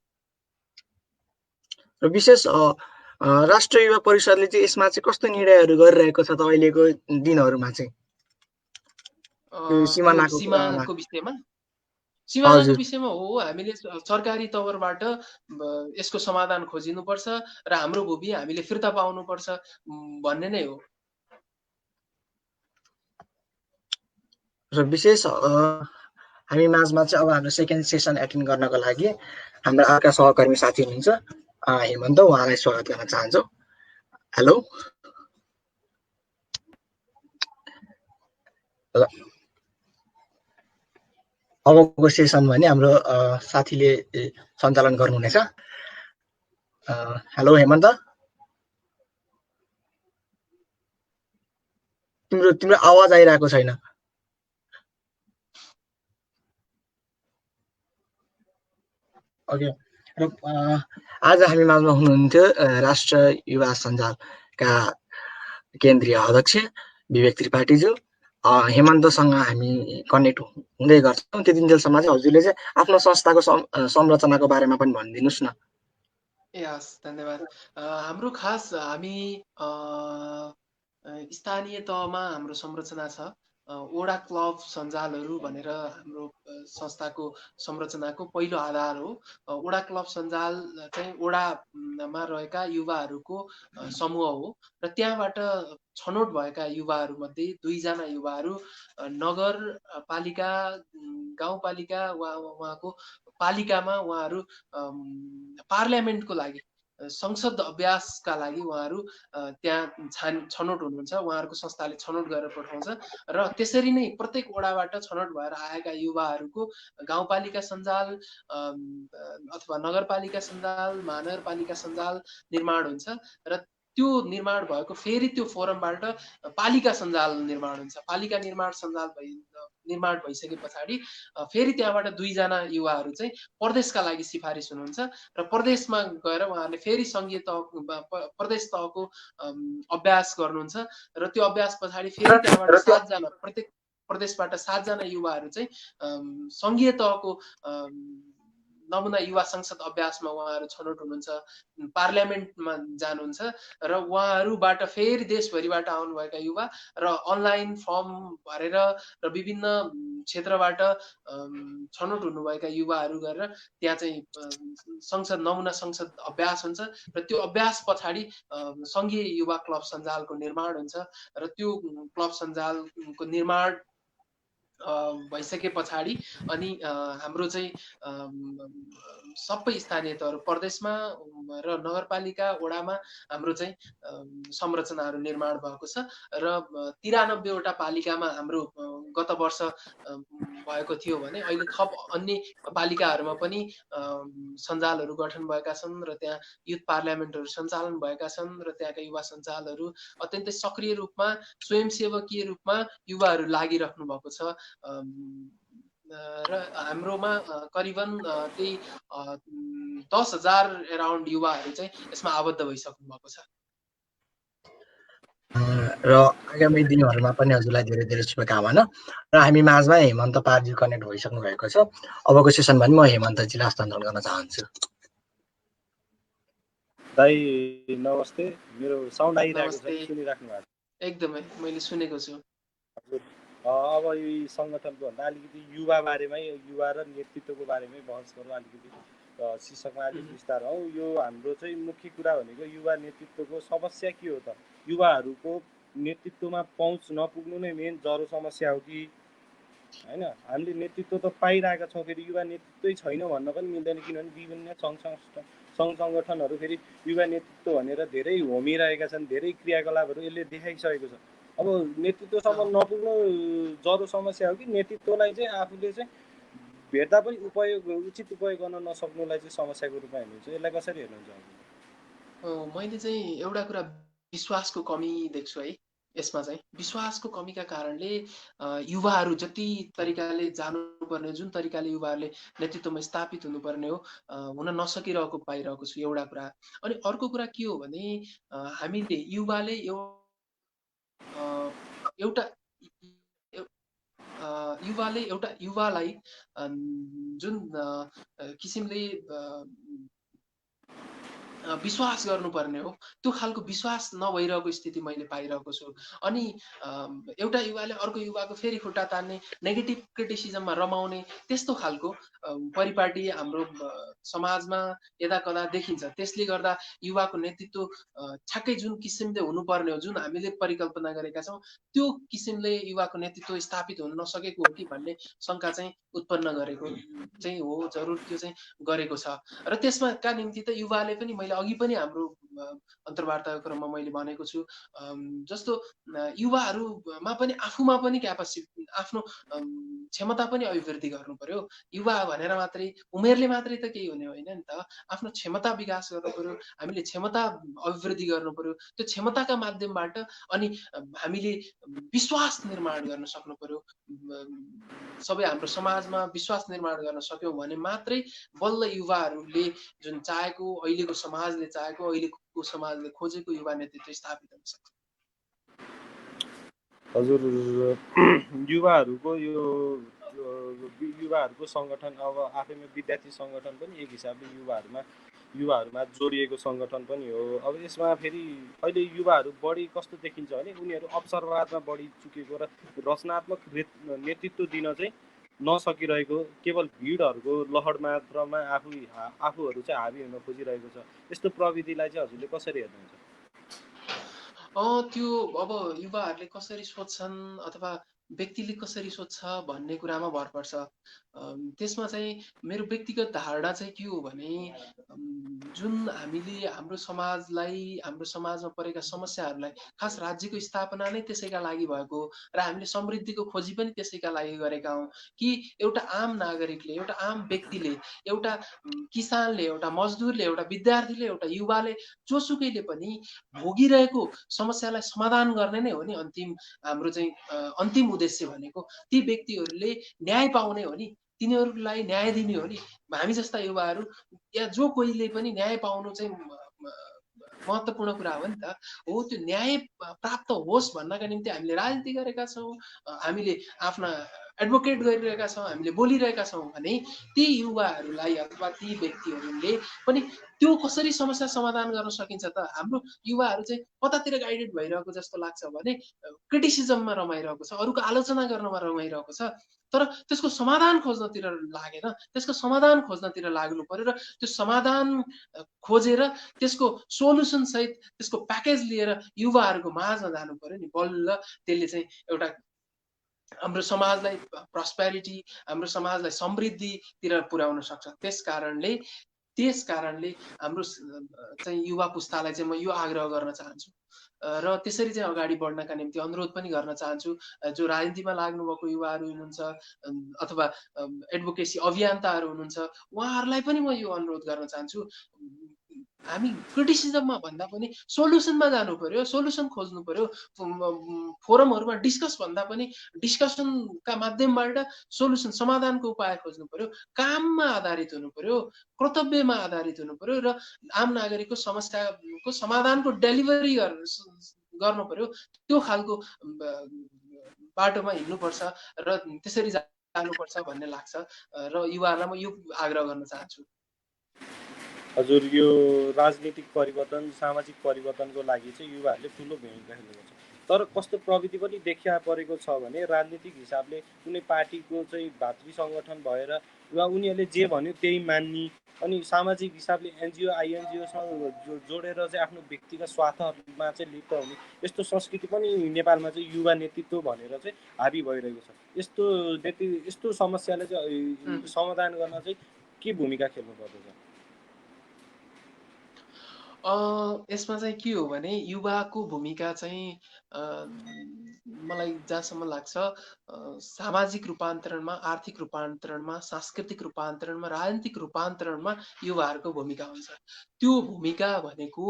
र विशेष राष्ट्रिय युवा परिषदले चाहिँ यसमा चाहिँ कस्तो निर्णयहरू गरिरहेको छ त अहिलेको दिनहरूमा चाहिँ सिमानाको विषयमा? सिमानाको विषयमा हो, हामीले सरकारी तवरबाट यसको समाधान खोजिनुपर्छ र हाम्रो भूमि हामीले फिर्ता पाउनुपर्छ भन्ने नै हो। र विशेष हामी माझमा चाहिँ अब हाम्रो सेकेन्ड सेसन एटेन्ड गर्नको लागि हाम्रो अर्का सहकर्मी साथी हुनुहुन्छ हेमन्त, उहाँलाई स्वागत गर्न चाहन्छु। हेलो। अबको सेसन भने हाम्रो साथीले सञ्चालन गर्नुहुनेछ। हेलो हेमन्त, तिम्रो आवाज आइरहेको छैन। ओके। र आज हामी माझमा हुनुहुन्थ्यो राष्ट्रिय युवा सञ्जालका केन्द्रीय अध्यक्ष विवेक त्रिपाठीज्यू। हेमन्तसँग हामी कनेक्ट हुँदै गर्छौँ। त्यतिन्जेलसम्म चाहिँ हजुरले चाहिँ आफ्नो संस्थाको संरचनाको बारेमा पनि भनिदिनुहोस् न। हस्, धन्यवाद। हाम्रो खास हामी स्थानीय तहमा हाम्रो संरचना छ। वडा क्लब सञ्जालहरू भनेर हाम्रो संस्थाको संरचनाको पहिलो आधार हो। वडा क्लब सञ्जाल चाहिँ वडामा रहेका युवाहरूको समूह हो र त्यहाँबाट छनौट भएका युवाहरूमध्ये 2 जना युवाहरू नगरपालिका, गाउँपालिका वा उहाँको पालिकामा उहाँहरू पार्लियामेन्टको लागि, संसद अभ्यासका लागि उहाँहरू त्यहाँ छनौट हुनुहुन्छ। उहाँहरूको संस्थाले छनौट गरेर पठाउँछ र त्यसरी नै प्रत्येक वडाबाट छनौट भएर आएका युवाहरूको गाउँपालिका सञ्जाल अथवा नगरपालिका सञ्जाल, महानगरपालिका सञ्जाल निर्माण हुन्छ र त्यो निर्माण भएको फेरि त्यो फोरमबाट पालिका सञ्जाल निर्माण हुन्छ। पालिका निर्माण भइसके पछाडि फेरि त्यहाँबाट 2 जना युवाहरू चाहिँ प्रदेशका लागि सिफारिस हुनुहुन्छ र प्रदेशमा गएर उहाँहरूले फेरि सङ्घीय तह, प्रदेश तहको अभ्यास गर्नुहुन्छ र त्यो अभ्यास पछाडि फेरि त्यहाँबाट 7 जना, प्रत्येक प्रदेशबाट 7 जना युवाहरू चाहिँ सङ्घीय तहको नमुना युवा संसद अभ्यासमा उहाँहरू छनौट हुनुहुन्छ, पार्लियामेन्टमा जानुहुन्छ र उहाँहरूबाट फेरि देशभरिबाट आउनुभएका युवा र अनलाइन फर्म भरेर र विभिन्न क्षेत्रबाट छनौट हुनुभएका युवाहरू गरेर त्यहाँ चाहिँ नमुना संसद अभ्यास हुन्छ र त्यो अभ्यास पछाडि सङ्घीय युवा क्लब सञ्जालको निर्माण हुन्छ र त्यो क्लब सञ्जालको निर्माण भइसके पछाडि अनि हाम्रो चाहिँ सबै स्थानीय तहहरू प्रदेशमा र नगरपालिका वडामा हाम्रो चाहिँ संरचनाहरू निर्माण भएको छ र 93 वटा पालिकामा हाम्रो गत वर्ष भएको थियो भने अहिले थप अन्य पालिकाहरूमा पनि सञ्जालहरू गठन भएका छन् र त्यहाँ युथ पार्लियामेन्टहरू सञ्चालन भएका छन् र त्यहाँका युवा सञ्जालहरू अत्यन्तै सक्रिय रूपमा स्वयंसेवकीय रूपमा युवाहरू लागिराख्नु भएको छ र हाम्रोमा करिबन त्यही 10,000 एराउन्ड युवाहरू चाहिँ यसमा आबद्ध भइसक्नु भएको छ र आगामी दिनहरूमा पनि हजुरलाई धेरै धेरै शुभकामना। र हामी माझमा हेमन्त पारजी कनेक्ट भइसक्नु भएको छ। अबको सेसन पनि म हेमन्तजीलाई हस्तान्तरण गर्न चाहन्छु। दाइ नमस्ते, मेरो साउन्ड आइरहेको छ, सुनिराख्नु भएको? एकदमै मैले सुनेको छु। अब यो सङ्गठनको भन्दा अलिकति युवा बारेमै, युवा र नेतृत्वको बारेमै बहस गरौँ अलिकति। शीर्षकमा अलिक विस्तार हौ। यो हाम्रो चाहिँ मुख्य कुरा भनेको युवा नेतृत्वको समस्या के हो त? युवाहरूको नेतृत्वमा पहुँच नपुग्नु नै मेन जरो समस्या हो कि होइन? हामीले नेतृत्व त पाइरहेका छौँ, फेरि युवा नेतृत्वै छैन भन्न पनि मिल्दैन, किनभने विभिन्न सङ्घ सङ्गठनहरू फेरि युवा नेतृत्व भनेर धेरै होमिरहेका छन्, धेरै क्रियाकलापहरू यसले देखाइसकेको छ। अब नेतृत्वसम्म नपुग्नु जरो समस्या हो कि नेतृत्वलाई चाहिँ आफूले चाहिँ भेट्दा पनि उचित उपयोग गर्न नसक्नुलाई चाहिँ समस्याको रूपमा हेर्नुहुन्छ? यसलाई कसरी हेर्नुहुन्छ? मैले चाहिँ एउटा कुरा विश्वासको कमी देख्छु है। यसमा चाहिँ विश्वासको कमीका कारणले युवाहरू जति तरिकाले जानुपर्ने, जुन तरिकाले युवाहरूले नेतृत्वमा स्थापित हुनुपर्ने हो, हुन नसकिरहेको पाइरहेको छु एउटा कुरा। अनि अर्को कुरा के हो भने हामीले युवाले युवालाई जुन किसिमले विश्वास गर्नुपर्ने हो, त्यो खालको विश्वास नभइरहेको स्थिति मैले पाइरहेको छु। अनि एउटा युवाले अर्को युवाको फेरि खुट्टा तान्ने, नेगेटिभ क्रिटिसिजममा रमाउने त्यस्तो खालको परिपाटी हाम्रो समाजमा यदाकदा देखिन्छ। त्यसले गर्दा युवाको नेतृत्व ठ्याक्कै जुन किसिमले हुनुपर्ने हो, जुन हामीले परिकल्पना गरेका छौँ त्यो किसिमले युवाको नेतृत्व स्थापित हुन नसकेको हो कि भन्ने शङ्का चाहिँ उत्पन्न गरेको चाहिँ हो, जरुर त्यो चाहिँ गरेको छ। र त्यसमा का निम्ति त युवाले पनि, मैले अघि पनि हाम्रो अन्तर्वार्ताको क्रममा मैले भनेको छु, जस्तो युवाहरूमा पनि आफूमा पनि क्यापासिटी, आफ्नो क्षमता पनि अभिवृद्धि गर्नु पर्यो। युवा भनेर मात्रै, उमेरले मात्रै त केही हुने होइन नि त। आफ्नो क्षमता विकास गर्नु पर्यो, हामीले क्षमता अभिवृद्धि गर्नु पर्यो। त्यो क्षमताका माध्यमबाट अनि हामीले विश्वास निर्माण गर्न सक्नु पर्यो। सबै हाम्रो समाजमा विश्वास निर्माण गर्न सक्यौँ भने मात्रै बल्ल युवाहरूले जुन चाहेको, अहिलेको समाजले चाहेको, अहिलेको समाजले खोजेको युवा नेतृत्व स्थापित हुन सक्छ। हजुर, युवाहरूको यो युवाहरूको सङ्गठन अब आफैमा विद्यार्थी सङ्गठन पनि एक हिसाबले युवाहरूमा जोडिएको सङ्गठन पनि हो। अब यसमा फेरि अहिले युवाहरू बढी कस्तो देखिन्छ भने उनीहरू अवसरवादमा बढी चुकेको र रचनात्मक नेतृत्व दिन चाहिँ नसकिरहेको, केवल भिडहरूको लहर मात्रमा आफूहरू चाहिँ हाबी हुन खोजिरहेको छ। यस्तो प्रविधिलाई चाहिँ हजुरले कसरी हेर्नुहुन्छ? त्यो अब युवाहरूले कसरी सोच्छन् अथवा व्यक्तिले कसरी सोध्छ भन्ने कुरामा भर पर्छ। त्यसमा चाहिँ मेरो व्यक्तिगत धारणा चाहिँ के हो भने, जुन हामीले हाम्रो समाजलाई, हाम्रो समाजमा परेका समस्याहरूलाई, खास राज्यको स्थापना नै त्यसैका लागि भएको र हामीले समृद्धिको खोजी पनि त्यसैका लागि गरेका हौँ कि एउटा आम नागरिकले, एउटा आम व्यक्तिले, एउटा किसानले, एउटा मजदुरले, एउटा विद्यार्थीले, एउटा युवाले, जोसुकैले पनि भोगिरहेको समस्यालाई समाधान गर्ने नै हो नि हाम्रो चाहिँ अन्तिम उद्देश्य भनेको। ती व्यक्तिहरूले न्याय पाउने हो नि, तिनीहरूलाई न्याय दिने हो नि। हामी जस्ता युवाहरू या जो कोहीले पनि न्याय पाउनु चाहिँ महत्त्वपूर्ण कुरा हो नि त। हो, त्यो न्याय प्राप्त होस् भन्नका निम्ति हामीले राजनीति गरेका छौँ, हामीले आफ्ना एडभोकेट गरिरहेका छौँ, हामीले बोलिरहेका छौँ भने ती युवाहरूलाई अथवा ती व्यक्तिहरूले पनि त्यो कसरी समस्या समाधान गर्न सकिन्छ त। हाम्रो युवाहरू चाहिँ कतातिर गाइडेड भइरहेको जस्तो लाग्छ भने क्रिटिसिजममा रमाइरहेको छ, अरूको आलोचना गर्नमा रमाइरहेको छ, तर त्यसको समाधान खोज्नतिर लागेन। त्यसको समाधान खोज्नतिर लाग्नु पर्यो र त्यो समाधान खोजेर त्यसको सोलुसन सहित त्यसको प्याकेज लिएर युवाहरूको माझमा जानु पर्यो नि। बल्ल त्यसले चाहिँ एउटा हाम्रो समाजलाई प्रस्पेरिटी, हाम्रो समाजलाई समृद्धितिर पुर्याउन सक्छ। त्यस कारणले हाम्रो चाहिँ युवा पुस्तालाई चाहिँ म यो आग्रह गर्न चाहन्छु र त्यसरी चाहिँ अगाडि बढ्नका निम्ति अनुरोध पनि गर्न चाहन्छु। जो राजनीतिमा लाग्नुभएको युवाहरू हुनुहुन्छ अथवा एडभोकेसी अभियन्ताहरू हुनुहुन्छ, उहाँहरूलाई पनि म यो अनुरोध गर्न चाहन्छु, हामी क्रिटिसिजममा भन्दा पनि सोलुसनमा जानु पर्यो, सोलुसन खोज्नु पर्यो। फोरमहरूमा डिस्कस भन्दा पनि डिस्कसनका माध्यमबाट सोलुसन, समाधानको उपाय खोज्नु पर्यो। काममा आधारित हुनु पर्यो, कर्तव्यमा आधारित हुनु पर्यो र आम नागरिकको समस्याको समाधानको डेलिभरी गर्नु पर्यो। त्यो खालको बाटोमा हिँड्नुपर्छ र त्यसरी जानुपर्छ भन्ने लाग्छ र युवाहरूलाई म यो आग्रह गर्न चाहन्छु। हजुर, यो राजनीतिक परिवर्तन, सामाजिक परिवर्तनको लागि चाहिँ युवाहरूले ठुलो भूमिका खेलेको छ। तर कस्तो प्रविधि पनि देखिया परेको छ भने राजनीतिक हिसाबले कुनै पार्टीको चाहिँ भातृ सङ्गठन भएर वा उनीहरूले जे भन्यो त्यही मान्ने, अनि सामाजिक हिसाबले एनजिओ आइएनजिओसँग जोडेर चाहिँ आफ्नो व्यक्तिगत स्वार्थमा चाहिँ लिप्त हुने यस्तो संस्कृति पनि नेपालमा चाहिँ युवा नेतृत्व भनेर चाहिँ हाबी भइरहेको छ। यस्तो समस्यालाई चाहिँ समाधान गर्न चाहिँ के भूमिका खेल्नु पर्दछ? यसमा चाहिँ के हो भने युवाको भूमिका चाहिँ मलाई जहाँसम्म लाग्छ सामाजिक रूपान्तरणमा, आर्थिक रूपान्तरणमा, सांस्कृतिक रूपान्तरणमा, राजनीतिक रूपान्तरणमा युवाहरूको भूमिका हुन्छ। त्यो भूमिका भनेको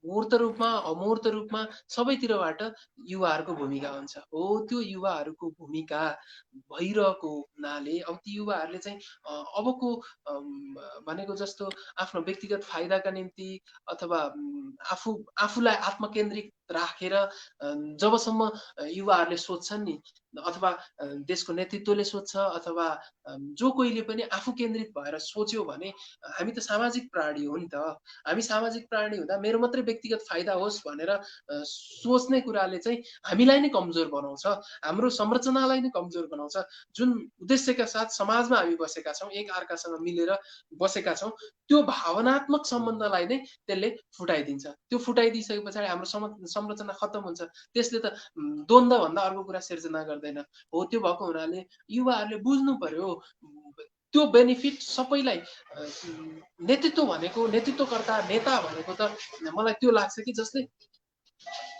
मूर्त रूपमा, अमूर्त रूपमा सबैतिरबाट युवाहरूको भूमिका हुन्छ। हो, त्यो युवाहरूको भूमिका भइरहेको हुनाले अब ती युवाहरूले चाहिँ अबको भनेको जस्तो आफ्नो व्यक्तिगत फाइदाका निम्ति अथवा आफूलाई आत्मकेन्द्रित राखेर जबसम्म युवाहरूले सोध्छन् नि अथवा देशको नेतृत्वले सोध्छ अथवा जो कोहीले पनि आफू केन्द्रित भएर सोच्यो भने हामी त सामाजिक प्राणी हो नि त। हामी सामाजिक प्राणी हुँदा मेरो मात्रै व्यक्तिगत फाइदा होस् भनेर सोच्ने कुराले चाहिँ हामीलाई नै कमजोर बनाउँछ, हाम्रो संरचनालाई नै कमजोर बनाउँछ। जुन उद्देश्यका साथ समाजमा हामी बसेका छौँ, एक अर्कासँग मिलेर बसेका छौँ, त्यो भावनात्मक सम्बन्धलाई नै त्यसले फुटाइदिन्छ। त्यो फुटाइदिइसके पछाडि हाम्रो संरचना खत्तम हुन्छ। त्यसले त द्वन्द्व भन्दा अर्को कुरा सिर्जना गर्दैन। हो त्यो भएको हुनाले युवाहरूले बुझ्नु पर्यो त्यो बेनिफिट सबैलाई। नेतृत्व भनेको, नेतृत्वकर्ता नेता भनेको त मलाई त्यो लाग्छ कि जसले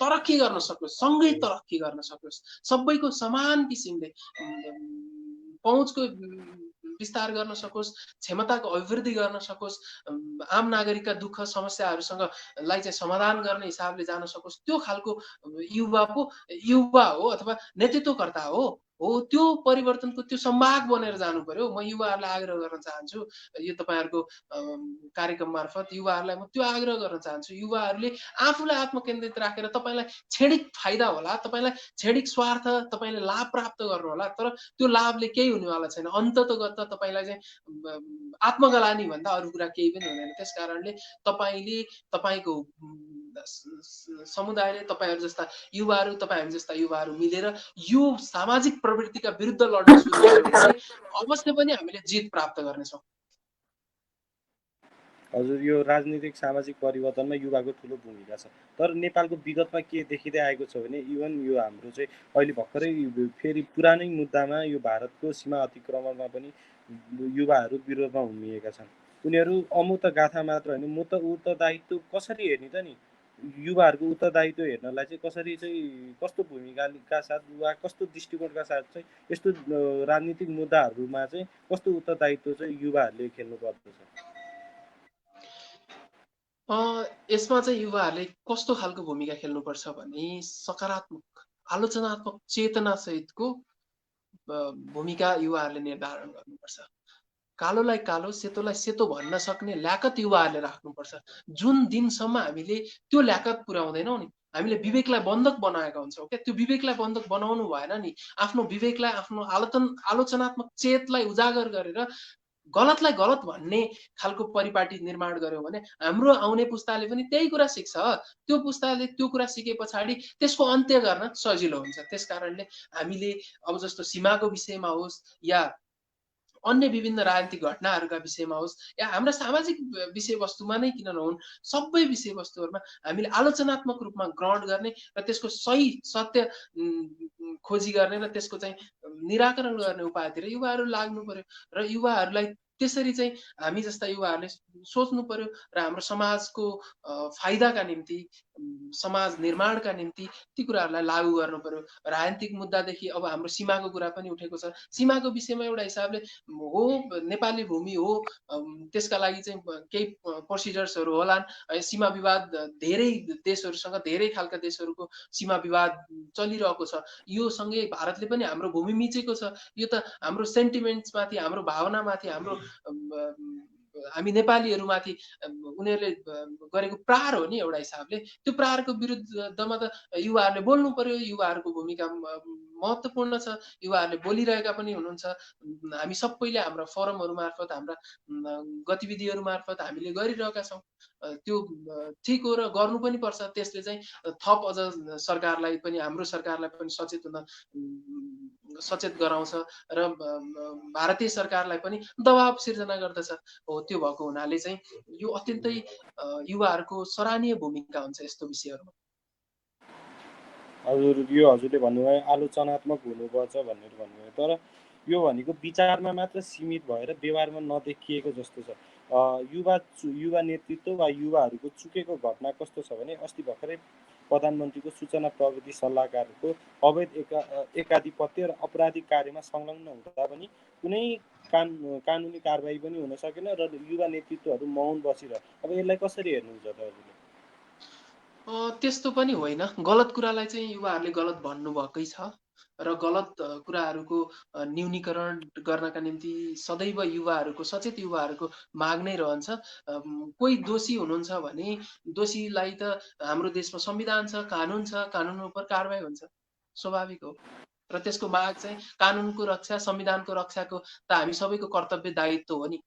तरक्की गर्न सकोस्, सँगै तरक्की गर्न सकोस्, सबैको समान किसिमले पहुँचको विस्तार गर्न सकोस्, क्षमताको अभिवृद्धि गर्न सकोस्, आम नागरिकका दुःख समस्याहरूसँग लाई चाहिँ समाधान गर्ने हिसाबले जान सकोस्, त्यो खालको युवा हो अथवा नेतृत्वकर्ता हो त्यो परिवर्तनको त्यो सम्भाग बनेर जानु पर्यो। म युवाहरूलाई आग्रह गर्न चाहन्छु, यो तपाईँहरूको कार्यक्रम मार्फत युवाहरूलाई म त्यो आग्रह गर्न चाहन्छु, युवाहरूले आफूलाई आत्मकेन्द्रित राखेर तपाईँलाई क्षणिक फाइदा होला, तपाईँलाई क्षणिक स्वार्थ, तपाईँले लाभ प्राप्त गर्नु होला, तर त्यो लाभले केही हुनेवाला छैन। अन्ततगत तपाईँलाई चाहिँ आत्मग्लानी भन्दा अरू कुरा केही पनि हुँदैन। त्यस कारणले तपाईँले, तपाईँको समुदायले, तपाईँहरू जस्ता युवाहरू, तपाईहरू जस्ता युवाहरू मिलेर यो सामाजिक प्रवृत्तिका विरुद्ध लड्न सुरु गर्यो भने अवश्य पनि हामीले जित प्राप्त गर्नेछौँ। हजुर, यो राजनीतिक सामाजिक परिवर्तनमा युवाको ठुलो भूमिका छ। तर नेपालको विगतमा के देखिँदै आएको छ भने इभन यो हाम्रो चाहिँ अहिले भर्खरै फेरि पुरानै मुद्दामा यो भारतको सीमा अतिक्रमणमा पनि युवाहरू विरोधमा उभिएका छन्। उनीहरू अमूर्त गाथा मात्र होइन, मूर्त उत्तरदायित्व कसरी हेर्ने त नि, युवाहरूको उत्तरदायित्व हेर्नलाई चाहिँ कसरी चाहिँ कस्तो भूमिकाका साथ वा कस्तो दृष्टिकोणका साथ चाहिँ यस्तो राजनीतिक मुद्दाहरूमा चाहिँ कस्तो उत्तरदायित्व चाहिँ युवाहरूले खेल्नु पर्दछ? यसमा चाहिँ युवाहरूले कस्तो खालको भूमिका खेल्नुपर्छ भने सकारात्मक आलोचनात्मक चेतना सहितको भूमिका युवाहरूले निर्धारण गर्नुपर्छ। कालोलाई कालो, सेतोलाई सेतो भन्न सक्ने ल्याकत युवाहरूले राख्नुपर्छ। जुन दिनसम्म हामीले त्यो ल्याकत पुर्याउँदैनौँ नि, हामीले विवेकलाई बन्धक बनाएका हुन्छौँ क्या। त्यो विवेकलाई बन्धक बनाउनु भएन नि, आफ्नो विवेकलाई, आफ्नो आलोचनात्मक चेतलाई उजागर गरेर गलतलाई गलत भन्ने खालको परिपाटी निर्माण गर्यो भने हाम्रो आउने पुस्ताले पनि त्यही कुरा सिक्छ। त्यो पुस्ताले त्यो कुरा सिके पछाडि त्यसको अन्त्य गर्न सजिलो हुन्छ। त्यस कारणले हामीले अब जस्तो सीमाको विषयमा होस् या अन्य विभिन्न राजनीतिक घटनाहरूका विषयमा होस् या हाम्रा सामाजिक विषयवस्तुमा नै किन नहुन्, सबै विषयवस्तुहरूमा हामीले आलोचनात्मक रूपमा ग्रहण गर्ने र त्यसको सही सत्य खोजी गर्ने र त्यसको चाहिँ निराकरण गर्ने उपायतिर युवाहरू लाग्नु पर्यो। र युवाहरूलाई त्यसरी चाहिँ हामी जस्ता युवाहरूले सोच्नु पर्यो र हाम्रो समाजको फाइदाका निम्ति, समाज निर्माणका निम्ति ती कुराहरूलाई लागू गर्नु पर्यो। राजनीतिक मुद्दादेखि अब हाम्रो सीमाको कुरा पनि उठेको छ। सीमाको विषयमा एउटा हिसाबले हो नेपाली भूमि हो, त्यसका लागि चाहिँ केही प्रोसिजर्सहरू होलान्। सीमा विवाद धेरै देशहरूसँग, धेरै खालका देशहरूको सीमा विवाद चलिरहेको छ। यो सँगै भारतले पनि हाम्रो भूमि मिचेको छ। यो त हाम्रो सेन्टिमेन्ट्समाथि, हाम्रो भावनामाथि, हाम्रो हामी नेपालीहरूमाथि उनीहरूले गरेको प्रहार हो नि एउटा हिसाबले। त्यो प्रहारको विरुद्धमा त युवाहरूले बोल्नु पर्यो। युवाहरूको भूमिका महत्त्वपूर्ण छ, युवाहरूले बोलिरहेका पनि हुनुहुन्छ। हामी सबैले हाम्रा फोरमहरू मार्फत, हाम्रा गतिविधिहरू मार्फत हामीले गरिरहेका छौँ। त्यो ठिक हो र गर्नु पनि पर्छ। त्यसले चाहिँ थप अझ सरकारलाई पनि, हाम्रो सरकारलाई पनि सचेत गराउँछ र भारतीय सरकारलाई पनि दबाव सिर्जना गर्दछ। हो त्यो भएको हुनाले चाहिँ यो अत्यन्तै युवाहरूको सराहनीय भूमिका हुन्छ यस्तो विषयहरूमा। हजुर, यो हजुरले भन्नुभयो आलोचनात्मक हुनुपर्छ भनेर भन्नुभयो, तर यो भनेको विचारमा मात्र सीमित भएर व्यवहारमा नदेखिएको जस्तो छ। युवा नेतृत्व वा युवाहरूको चुकेको घटना कस्तो छ भने अस्ति भर्खरै प्रधानमन्त्रीको सूचना प्रविधि सल्लाहकारको अवैध एकाधिपत्य र आपराधिक कार्यमा संलग्न हुँदा पनि कुनै कानुनी कारबाही पनि हुन सकेन र युवा नेतृत्वहरू मौन बसिरह्यो। अब यसलाई कसरी हेर्नुहुन्छ त हजुरले? त्यस्तो पनि होइन। गलत कुरालाई चाहिँ युवाहरूले गलत भन्नुभएकै छ र गलत कुराहरूको न्यूनीकरण गर्नका निम्ति सदैव युवाहरूको, सचेत युवाहरूको माग नै रहन्छ। कोही दोषी हुनुहुन्छ भने दोषीलाई त हाम्रो देशमा संविधान छ, कानुन छ, कानुन उप कारबाही हुन्छ, स्वाभाविक हो। र त्यसको माग चाहिँ कानुनको रक्षा, संविधानको रक्षाको त हामी सबैको कर्तव्य दायित्व हो नि।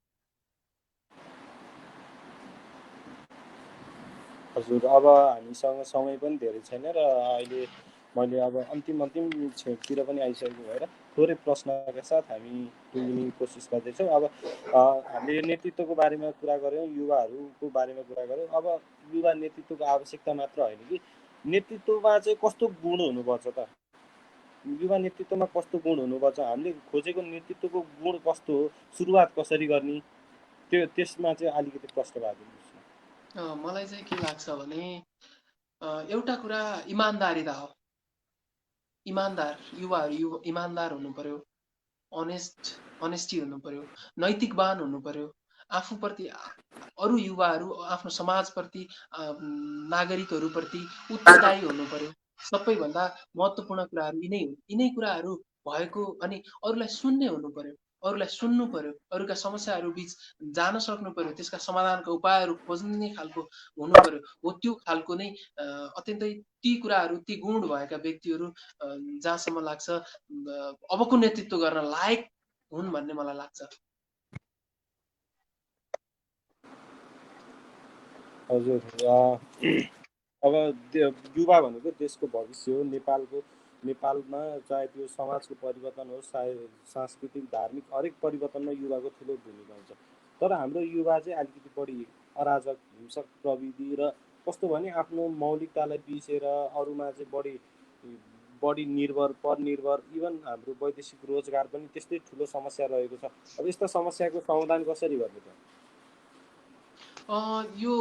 हजुर, अब हामीसँग समय पनि धेरै छैन र अहिले मैले अब अन्तिम छेकतिर पनि आइसकेको भएर थोरै प्रश्नका साथ हामी टुङ्गिने कोसिस गर्दैछौँ। अब हामीले नेतृत्वको बारेमा कुरा गऱ्यौँ, युवाहरूको बारेमा कुरा गऱ्यौँ। अब युवा नेतृत्वको आवश्यकता मात्र होइन कि नेतृत्वमा चाहिँ कस्तो गुण हुनुपर्छ त? युवा नेतृत्वमा कस्तो गुण हुनुपर्छ, हामीले खोजेको नेतृत्वको गुण कस्तो हो, सुरुवात कसरी गर्ने, त्यसमा चाहिँ अलिकति प्रश्नवाद दिनुहोस् न। मलाई चाहिँ के लाग्छ भने एउटा कुरा इमान्दारिता हो। इमान्दार युवाहरू इमान्दार हुनु पर्यो, अनेस्टी हुनु पर्यो, नैतिकवान हुनु पर्यो, आफूप्रति, अरू युवाहरू, आफ्नो समाजप्रति, नागरिकहरूप्रति उत्तरदायी हुनु पर्यो। सबैभन्दा महत्त्वपूर्ण कुराहरू यिनै कुराहरू भएको, अनि अरूलाई सुन्ने हुनु पर्यो, अरूलाई सुन्नु पर्यो, अरूका समस्याहरू बिच जान सक्नु पर्यो, त्यसका समाधानका उपायहरू खोज्ने खालको हुनु पर्यो। हो त्यो खालको नै अत्यन्तै ती कुराहरू, ती गुण भएका व्यक्तिहरू जहाँसम्म लाग्छ अबको नेतृत्व गर्न लायक हुन् भन्ने मलाई लाग्छ। हजुर, अब युवा भनेको देशको भविष्य हो। नेपालमा चाहे त्यो समाजको परिवर्तन होस्, चाहे सांस्कृतिक धार्मिक हरेक परिवर्तनमा युवाको ठुलो भूमिका हुन्छ। तर हाम्रो युवा चाहिँ अलिकति बढी अराजक, हिंसक प्रविधि र कस्तो भने आफ्नो मौलिकतालाई बिर्सेर अरूमा चाहिँ बढी परनिर्भर, इभन हाम्रो वैदेशिक रोजगार पनि त्यस्तै ठुलो समस्या रहेको छ। अब यस्ता समस्याको समाधान कसरी गर्ने त? यो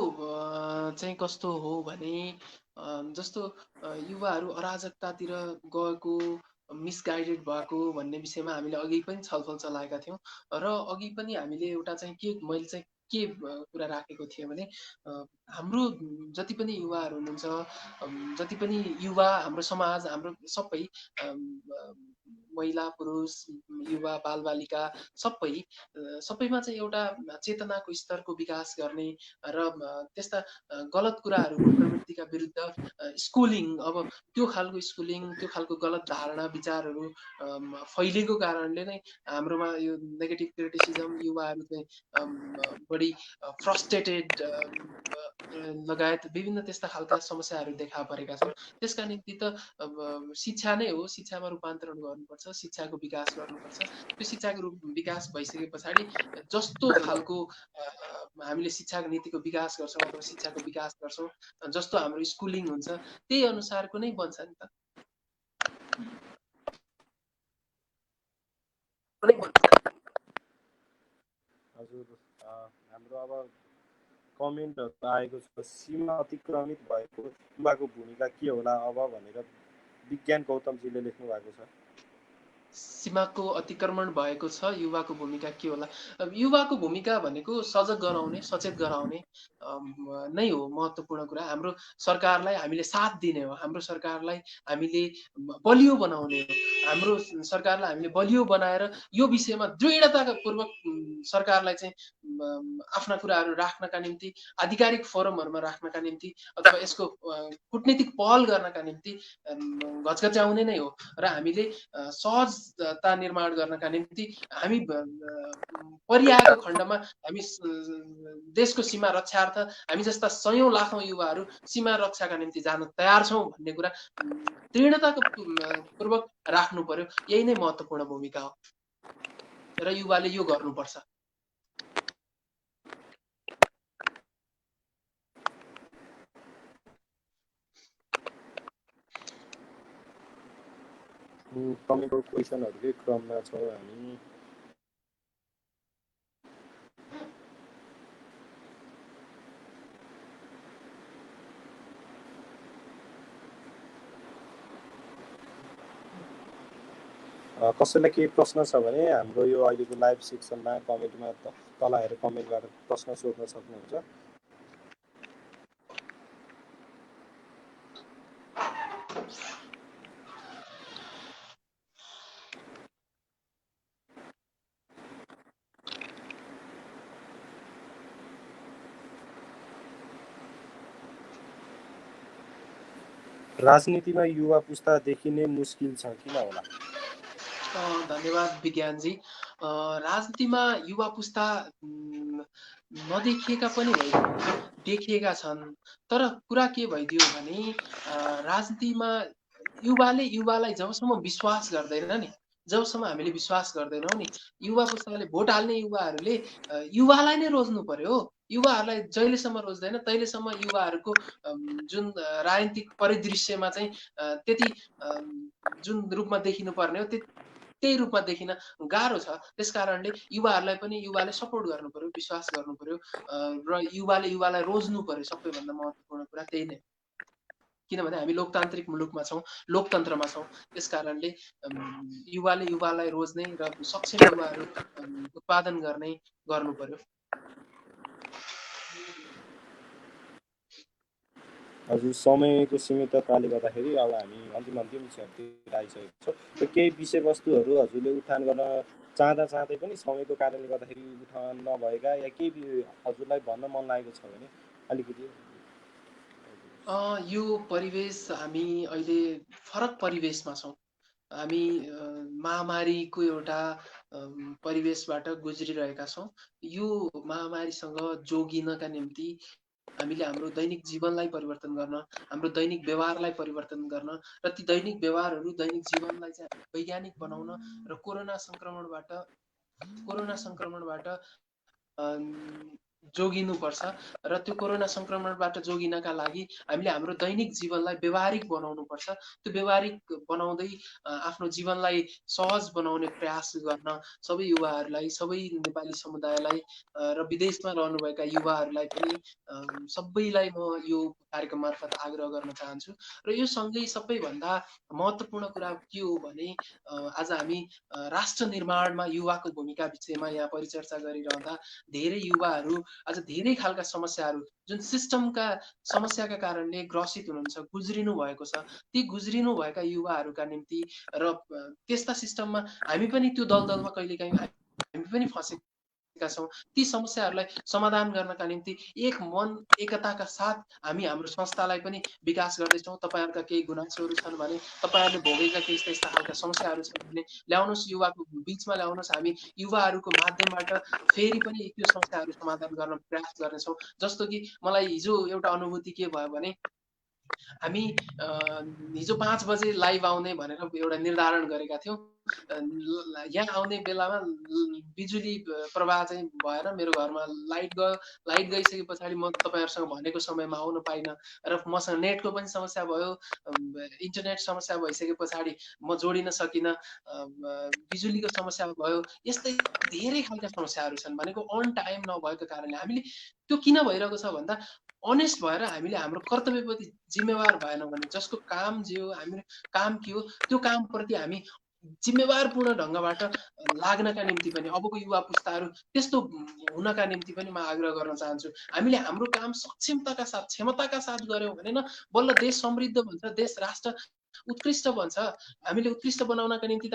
चाहिँ कस्तो हो भने जस्तो युवाहरू अराजकतातिर गएको, मिसगाइडेड भएको भन्ने विषयमा हामीले अघि पनि छलफल चलाएका थियौँ। र अघि पनि हामीले एउटा चाहिँ मैले चाहिँ के कुरा राखेको थिएँ भने हाम्रो जति पनि युवाहरू हुनुहुन्छ, जति पनि युवा, हाम्रो समाज, हाम्रो सबै महिला पुरुष, युवा बालबालिका सबैमा चाहिँ एउटा चेतनाको स्तरको विकास गर्ने र त्यस्ता गलत कुराहरूको प्रवृत्तिका विरुद्ध स्कुलिङ, अब त्यो खालको स्कुलिङ, त्यो खालको गलत धारणा विचारहरू फैलिएको कारणले नै हाम्रोमा यो नेगेटिभ क्रिटिसिजम, युवाहरू चाहिँ बढी फ्रस्ट्रेटेड लगायत विभिन्न त्यस्ता खालका समस्याहरू देखा परेका छन्। त्यसका निम्ति त शिक्षा नै हो, शिक्षामा रूपान्तरण गर्नुपर्छ, शिक्षाको विकास गर्नुपर्छ। त्यो शिक्षाको विकास भइसके पछाडि जस्तो खालको हामीले शिक्षाको नीतिको विकास गर्छौँ अथवा शिक्षाको विकास गर्छौँ, जस्तो हाम्रो स्कुलिङ हुन्छ त्यही अनुसारको नै बन्छ नि त। हजुर, हाम्रो अब कमेन्टहरू आएको छ। सीमा अतिक्रमित भएको युवाको भूमिका के होला अब भनेर विज्ञान गौतमजीले लेख्नु भएको छ। सीमाको अतिक्रमण भएको छ, युवाको भूमिका के होला? युवाको भूमिका भनेको सजग गराउने, सचेत गराउने नै हो महत्त्वपूर्ण कुरा। हाम्रो सरकारलाई हामीले साथ दिने हो, हाम्रो सरकारलाई हामीले बलियो बनाउने हो। हाम्रो सरकारलाई हामीले बलियो बनाएर यो विषयमा दृढतापूर्वक सरकारलाई चाहिँ आफ्ना कुराहरू राख्नका निम्ति, आधिकारिक फोरमहरूमा राख्नका निम्ति अथवा यसको कूटनीतिक पहल गर्नका निम्ति घचघच्याउने नै हो। र हामीले सहजता निर्माण गर्नका निम्ति हामी परिआएको खण्डमा हामी देशको सीमा रक्षार्थ हामी जस्ता सयौं लाखौं युवाहरू सीमा रक्षाका निम्ति जान तयार छौँ भन्ने कुरा दृढतापूर्वक राख्नु पर्यो। यही नै महत्त्वपूर्ण भूमिका हो र युवाले यो गर्नुपर्छ। कमेन्टको क्वेसनहरूकै क्रममा छौँ हामी। कसैलाई केही प्रश्न छ भने हाम्रो यो अहिलेको लाइभ सेक्सनमा कमेन्टमा तल हेरेर कमेन्ट गरेर प्रश्न सोध्न सक्नुहुन्छ। राजनीतिमा युवा पुस्ता देखिनै मुस्किल छ, किन होला? धन्यवाद विज्ञानजी। राजनीतिमा युवा पुस्ता नदेखिएका पनि भइदियो, देखिएका छन्। तर कुरा के भइदियो भने राजनीतिमा युवालाई जबसम्म विश्वास गर्दैन नि, जबसम्म हामीले विश्वास गर्दैनौँ नि, युवा पुस्ताले भोट हाल्ने युवाहरूले युवालाई नै रोज्नु पर्यो। युवाहरूलाई जहिलेसम्म रोज्दैन तहिलेसम्म युवाहरूको जुन राजनीतिक परिदृश्यमा चाहिँ त्यति जुन रूपमा देखिनु पर्ने हो त्यही रूपमा देखिन गाह्रो छ। त्यस कारणले युवाले सपोर्ट गर्नु पर्यो, विश्वास गर्नु पर्यो र युवालाई रोज्नु पर्यो। सबैभन्दा महत्त्वपूर्ण कुरा त्यही नै, किनभने हामी लोकतान्त्रिक मुलुकमा छौँ, लोकतन्त्रमा छौँ। त्यस कारणले युवालाई रोज्ने र सक्षम युवाहरू उत्पादन गर्नु पर्यो। हजुर, समयको सीमितताले गर्दाखेरि अब हामी अन्तिम क्षणतिर आइसकेको छौँ। र केही विषयवस्तुहरू हजुरले उठान गर्न चाहँदै पनि समयको कारणले गर्दाखेरि उठान नभएका या केही हजुरलाई भन्न मन लागेको छ भने अलिकति। यो परिवेश, हामी अहिले फरक परिवेशमा छौँ। हामी महामारीको एउटा परिवेशबाट गुज्रिरहेका छौँ। यो महामारीसँग जोगिनका निम्ति हामीले हाम्रो दैनिक जीवनलाई परिवर्तन गर्न, हाम्रो दैनिक व्यवहारलाई परिवर्तन गर्न र ती दैनिक व्यवहारहरू, दैनिक जीवनलाई चाहिँ वैज्ञानिक बनाउन र कोरोना संक्रमणबाट जोगिनुपर्छ। र त्यो कोरोना संक्रमणबाट जोगिनका लागि हामीले हाम्रो दैनिक जीवनलाई व्यवहारिक बनाउनुपर्छ। त्यो व्यवहारिक बनाउँदै आफ्नो जीवनलाई सहज बनाउने प्रयास गर्न सबै युवाहरूलाई, सबै नेपाली समुदायलाई र विदेशमा रहनुभएका युवाहरूलाई पनि सबैलाई म यो कार्यक्रम मार्फत आग्रह गर्न चाहन्छु। र यो सँगै सबैभन्दा महत्त्वपूर्ण कुरा के हो भने आज हामी राष्ट्र निर्माणमा युवाको भूमिका विषयमा यहाँ परिचर्चा गरिरहँदा धेरै युवाहरू आज धेरै खालका समस्याहरू, जुन सिस्टमका समस्याका कारणले ग्रसित हुनुहुन्छ, गुज्रिनु भएको छ, ती गुज्रिनु भएका युवाहरूका निम्ति र त्यस्ता सिस्टममा हामी पनि त्यो दलदलमा कहिलेकाहीँ हामी पनि फँसेका छौँ। ती समस्याहरूलाई समाधान गर्नका निम्ति एक मन एकताका साथ हामी हाम्रो संस्थालाई पनि विकास गर्दैछौँ। तपाईँहरूका केही गुनासोहरू छन् भने, तपाईँहरूले भोगेका केही यस्ता खालका समस्याहरू छन् भने ल्याउनुहोस्, युवाको बिचमा ल्याउनुहोस्। हामी युवाहरूको माध्यमबाट फेरि पनि त्यो समस्याहरू समाधान गर्न प्रयास गर्नेछौँ। जस्तो कि मलाई हिजो एउटा अनुभूति के भयो भने, हामी हिजो 5 बजे लाइभ आउने भनेर एउटा निर्धारण गरेका थियौँ। यहाँ आउने बेलामा बिजुली प्रवाह चाहिँ भएर मेरो घरमा लाइट गयो। लाइट गइसके पछाडि म तपाईँहरूसँग भनेको समयमा आउन पाइनँ र मसँग नेटको पनि समस्या भयो। इन्टरनेट समस्या भइसके पछाडि म जोडिन सकिनँ। बिजुलीको समस्या भयो। यस्तै धेरै खालका समस्याहरू छन्। भनेको अन टाइम नभएको कारणले हामीले त्यो किन भइरहेको छ भन्दा अनेस्ट भएर हामीले हाम्रो कर्तव्यप्रति जिम्मेवार भएनौँ भने, जसको काम जे हो, हाम्रो काम के हो, त्यो कामप्रति हामी जिम्मेवारपूर्ण ढङ्गबाट लाग्नका निम्ति पनि अबको युवा पुस्ताहरू त्यस्तो हुनका निम्ति पनि म आग्रह गर्न चाहन्छु। हामीले हाम्रो काम सक्षमताका साथ, क्षमताका साथ गऱ्यौँ भने न बल्ल देश समृद्ध बन्छ, देश राष्ट्र उत्कृष्ट बन्छ। हामीले उत्कृष्ट बनाउनका निम्ति त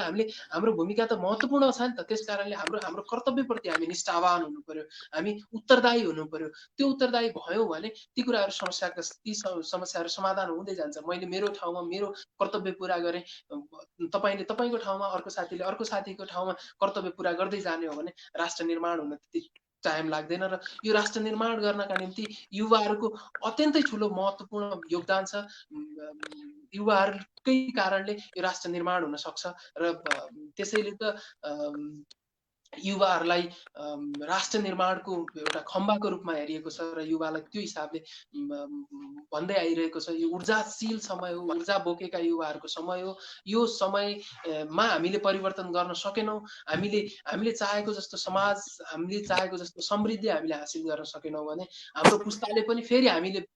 हाम्रो भूमिका त महत्त्वपूर्ण छ नि त। त्यस कारणले हाम्रो कर्तव्यप्रति हामी निष्ठावान हुनु पर्यो, हामी उत्तरदायी हुनु पर्यो। त्यो उत्तरदायी भयौँ भने ती समस्याहरू समाधान हुँदै जान्छ। मैले मेरो ठाउँमा मेरो कर्तव्य पुरा गरेँ, तपाईँले तपाईँको ठाउँमा, अर्को साथीले अर्को साथीको ठाउँमा कर्तव्य पुरा गर्दै जाने हो भने राष्ट्र निर्माण हुन त्यति टाइम लाग्दैन। र यो राष्ट्र निर्माण गर्नका निम्ति युवाहरूको अत्यन्तै ठुलो महत्त्वपूर्ण योगदान छ। युवाहरूकै कारणले यो राष्ट्र निर्माण हुन सक्छ। र त्यसैले त युवाहरूलाई राष्ट्र निर्माणको एउटा खम्बाको रूपमा हेरिएको छ र युवालाई त्यो हिसाबले भन्दै आइरहेको छ। यो ऊर्जाशील समय हो, ऊर्जा बोकेका युवाहरूको समय हो। यो समयमा हामीले परिवर्तन गर्न सकेनौँ, हामीले चाहेको जस्तो समाज, हामीले चाहेको जस्तो समृद्धि हामीले हासिल गर्न सकेनौँ भने हाम्रो पुस्ताले पनि फेरि हामीले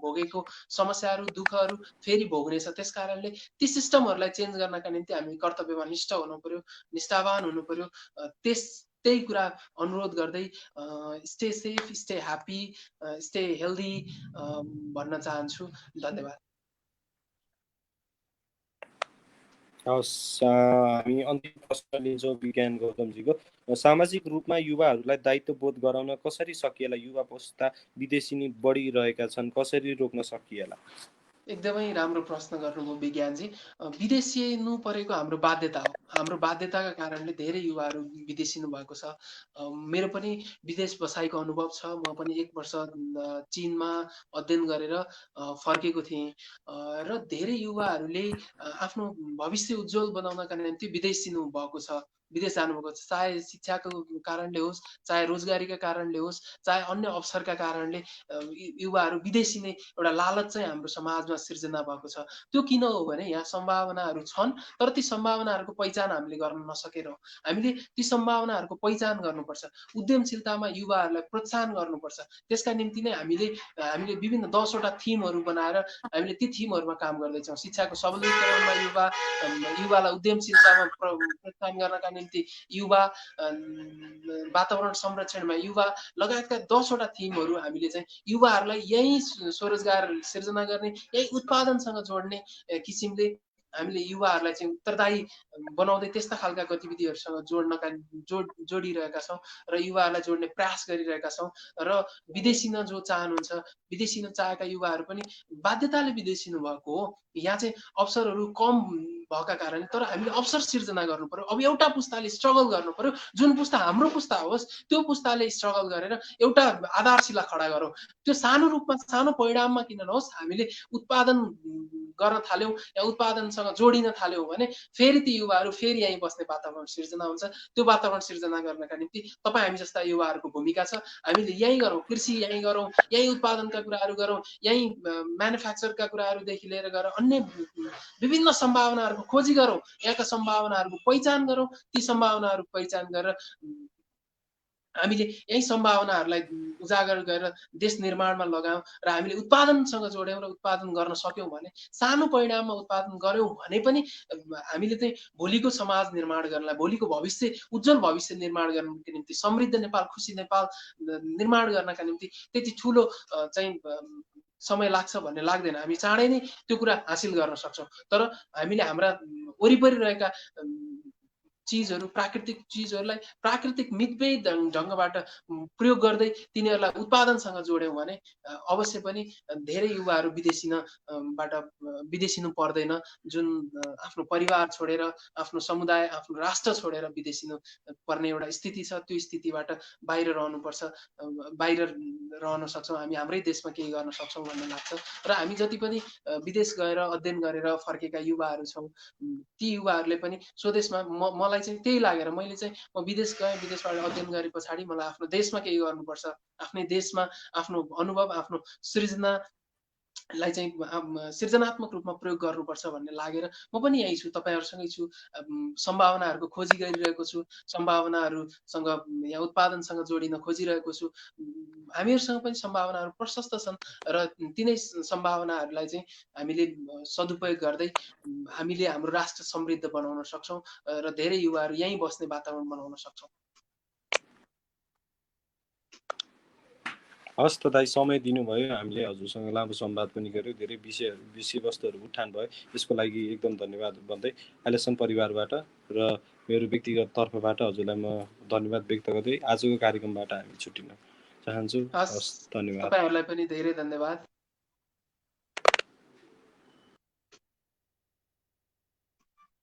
भोगेको समस्याहरू, दुःखहरू फेरि भोग्नेछ। त्यस कारणले ती सिस्टमहरूलाई चेन्ज गर्नका निम्ति हामी कर्तव्यमा निष्ठ हुनु पर्यो, निष्ठावान हुनु पर्यो। त्यही कुरा अनुरोध गर्दै stay safe, stay happy, stay healthy भन्न चाहन्छु। धन्यवाद। हवस्, हामी अन्तिम प्रश्न लिन्छौँ विज्ञान गौतमजीको। सामाजिक रूपमा युवाहरूलाई दायित्वबोध गराउन कसरी सकिएला? युवा पुस्ता विदेशिनी बढिरहेका छन्, कसरी रोक्न सकिएला? एकदमै राम्रो प्रश्न गर्नुभयो विज्ञानजी। विदेशिनु परेको हाम्रो बाध्यता हो। हाम्रो बाध्यताका कारणले धेरै युवाहरू विदेशिनु भएको छ। मेरो पनि विदेश बसाइको अनुभव छ। म पनि 1 वर्ष चीनमा अध्ययन गरेर फर्केको थिएँ। र धेरै युवाहरूले आफ्नो भविष्य उज्जवल बनाउनका निम्ति विदेशिनु भएको छ। विदेश जानुभएको छ। चाहे शिक्षाको कारणले होस्, चाहे रोजगारीका कारणले होस्, चाहे अन्य अवसरका कारणले युवाहरू विदेशी नै एउटा लालच चाहिँ हाम्रो समाजमा सिर्जना भएको छ। त्यो किन हो भने यहाँ सम्भावनाहरू छन्, तर ती सम्भावनाहरूको पहिचान हामीले गर्न नसकेर हो। हामीले ती सम्भावनाहरूको पहिचान गर्नुपर्छ। उद्यमशीलतामा युवाहरूलाई प्रोत्साहन गर्नुपर्छ। त्यसका निम्ति नै हामीले विभिन्न 10 वटा थिमहरू बनाएर हामीले ती थिमहरूमा काम गर्दैछौँ। शिक्षाको सबलीकरणमा युवालाई उद्यमशीलतामा प्रोत्साहन गर्नका निम्ति युवा, वातावरण संरक्षणमा युवा लगायतका 10 वटा थिमहरू हामीले चाहिँ युवाहरूलाई यही स्वरोजगार सिर्जना गर्ने, यही उत्पादनसँग जोड्ने किसिमले हामीले युवाहरूलाई चाहिँ उत्तरदायी बनाउँदै त्यस्ता खालका गतिविधिहरूसँग जोडिरहेका छौँ र युवाहरूलाई जोड्ने प्रयास गरिरहेका छौँ। र विदेशिन जो चाहनुहुन्छ, विदेशिन चाहेका युवाहरू पनि बाध्यताले विदेशिनु भएको हो। यहाँ चाहिँ अवसरहरू कम भएका कारणले, तर हामीले अवसर सिर्जना गर्नु पर्यो। अब एउटा पुस्ताले स्ट्रगल गर्नु पर्यो। जुन पुस्ता हाम्रो पुस्ता होस्, त्यो पुस्ताले स्ट्रगल गरेर एउटा आधारशिला खडा गरौँ। त्यो सानो रूपमा, सानो परिणाममा किन नहोस्, हामीले उत्पादन गर्न थाल्यौँ या उत्पादनसँग जोडिन थाल्यौँ भने फेरि ती युवाहरू फेरि यहीँ बस्ने वातावरण सिर्जना हुन्छ। त्यो वातावरण सिर्जना गर्नका निम्ति तपाईँ हामी जस्ता युवाहरूको भूमिका छ। हामीले यहीँ गरौँ, कृषि यहीँ गरौँ, यहीँ उत्पादनका कुराहरू गरौँ, यहीँ म्यानुफ्याक्चरका कुराहरूदेखि लिएर गएर अन्य विभिन्न सम्भावनाहरूको खोजी गरौँ, यहाँका सम्भावनाहरूको पहिचान गरौँ। ती सम्भावनाहरूको पहिचान गरेर हामीले यही सम्भावनाहरूलाई उजागर गरेर देश निर्माणमा लगायौँ र हामीले उत्पादनसँग जोड्यौँ र उत्पादन गर्न सक्यौँ भने, सानो परिणाममा उत्पादन गऱ्यौँ भने पनि हामीले चाहिँ भोलिको समाज निर्माण गर्नलाई, भोलिको भविष्य, उज्जवल भविष्य निर्माण गर्नको निम्ति, समृद्ध नेपाल, खुसी नेपाल निर्माण गर्नका निम्ति त्यति ठुलो चाहिँ समय लाग्छ भन्ने लाग्दैन। हामी चाँडै नै त्यो कुरा हासिल गर्न सक्छौँ। तर हामीले हाम्रा वरिपरि रहेका चिजहरू, प्राकृतिक चिजहरूलाई प्राकृतिक मितव्ययी ढङ्गबाट प्रयोग गर्दै तिनीहरूलाई उत्पादनसँग जोड्यौँ भने अवश्य पनि धेरै युवाहरू विदेशिनु पर्दैन। जुन आफ्नो परिवार छोडेर, आफ्नो समुदाय, आफ्नो राष्ट्र छोडेर विदेशिनु पर्ने एउटा स्थिति छ, त्यो स्थितिबाट बाहिर रहनुपर्छ। बाहिर रहन सक्छौँ, हामी हाम्रै देशमा केही गर्न सक्छौँ भन्ने लाग्छ। र हामी जति पनि विदेश गएर अध्ययन गरेर फर्केका युवाहरू छौँ, ती युवाहरूले पनि स्वदेशमा मलाई चाहिँ त्यही लागेर मैले चाहिँ म विदेश गएँ, विदेशबाट अध्ययन गरे पछाडि मलाई आफ्नो देशमा केही गर्नुपर्छ, आफ्नै देशमा आफ्नो अनुभव, आफ्नो सृजनालाई चाहिँ सृजनात्मक रूपमा प्रयोग गर्नुपर्छ भन्ने लागेर म पनि यही छु, तपाईँहरूसँगै छु। सम्भावनाहरूको खोजी गरिरहेको छु, सम्भावनाहरूसँग यहाँ उत्पादनसँग जोडिन खोजिरहेको छु। हामीहरूसँग पनि सम्भावनाहरू प्रशस्त छन् र तिनै सम्भावनाहरूलाई चाहिँ हामीले सदुपयोग गर्दै हामीले हाम्रो राष्ट्र समृद्ध बनाउन सक्छौँ र धेरै युवाहरू यहीँ बस्ने वातावरण बनाउन सक्छौँ। हस् त दाइ, समय दिनुभयो, हामीले हजुरसँग लामो संवाद पनि गऱ्यौँ, धेरै विषयवस्तुहरू उठान भयो, यसको लागि एकदम धन्यवाद भन्दै अहिलेसम्म परिवारबाट र मेरो व्यक्तिगत तर्फबाट हजुरलाई म धन्यवाद व्यक्त गर्दै आजको कार्यक्रमबाट हामी छुट्टिन चाहन्छु। हस्, धन्यवाद। तपाईहरूलाई पनि धेरै धन्यवाद।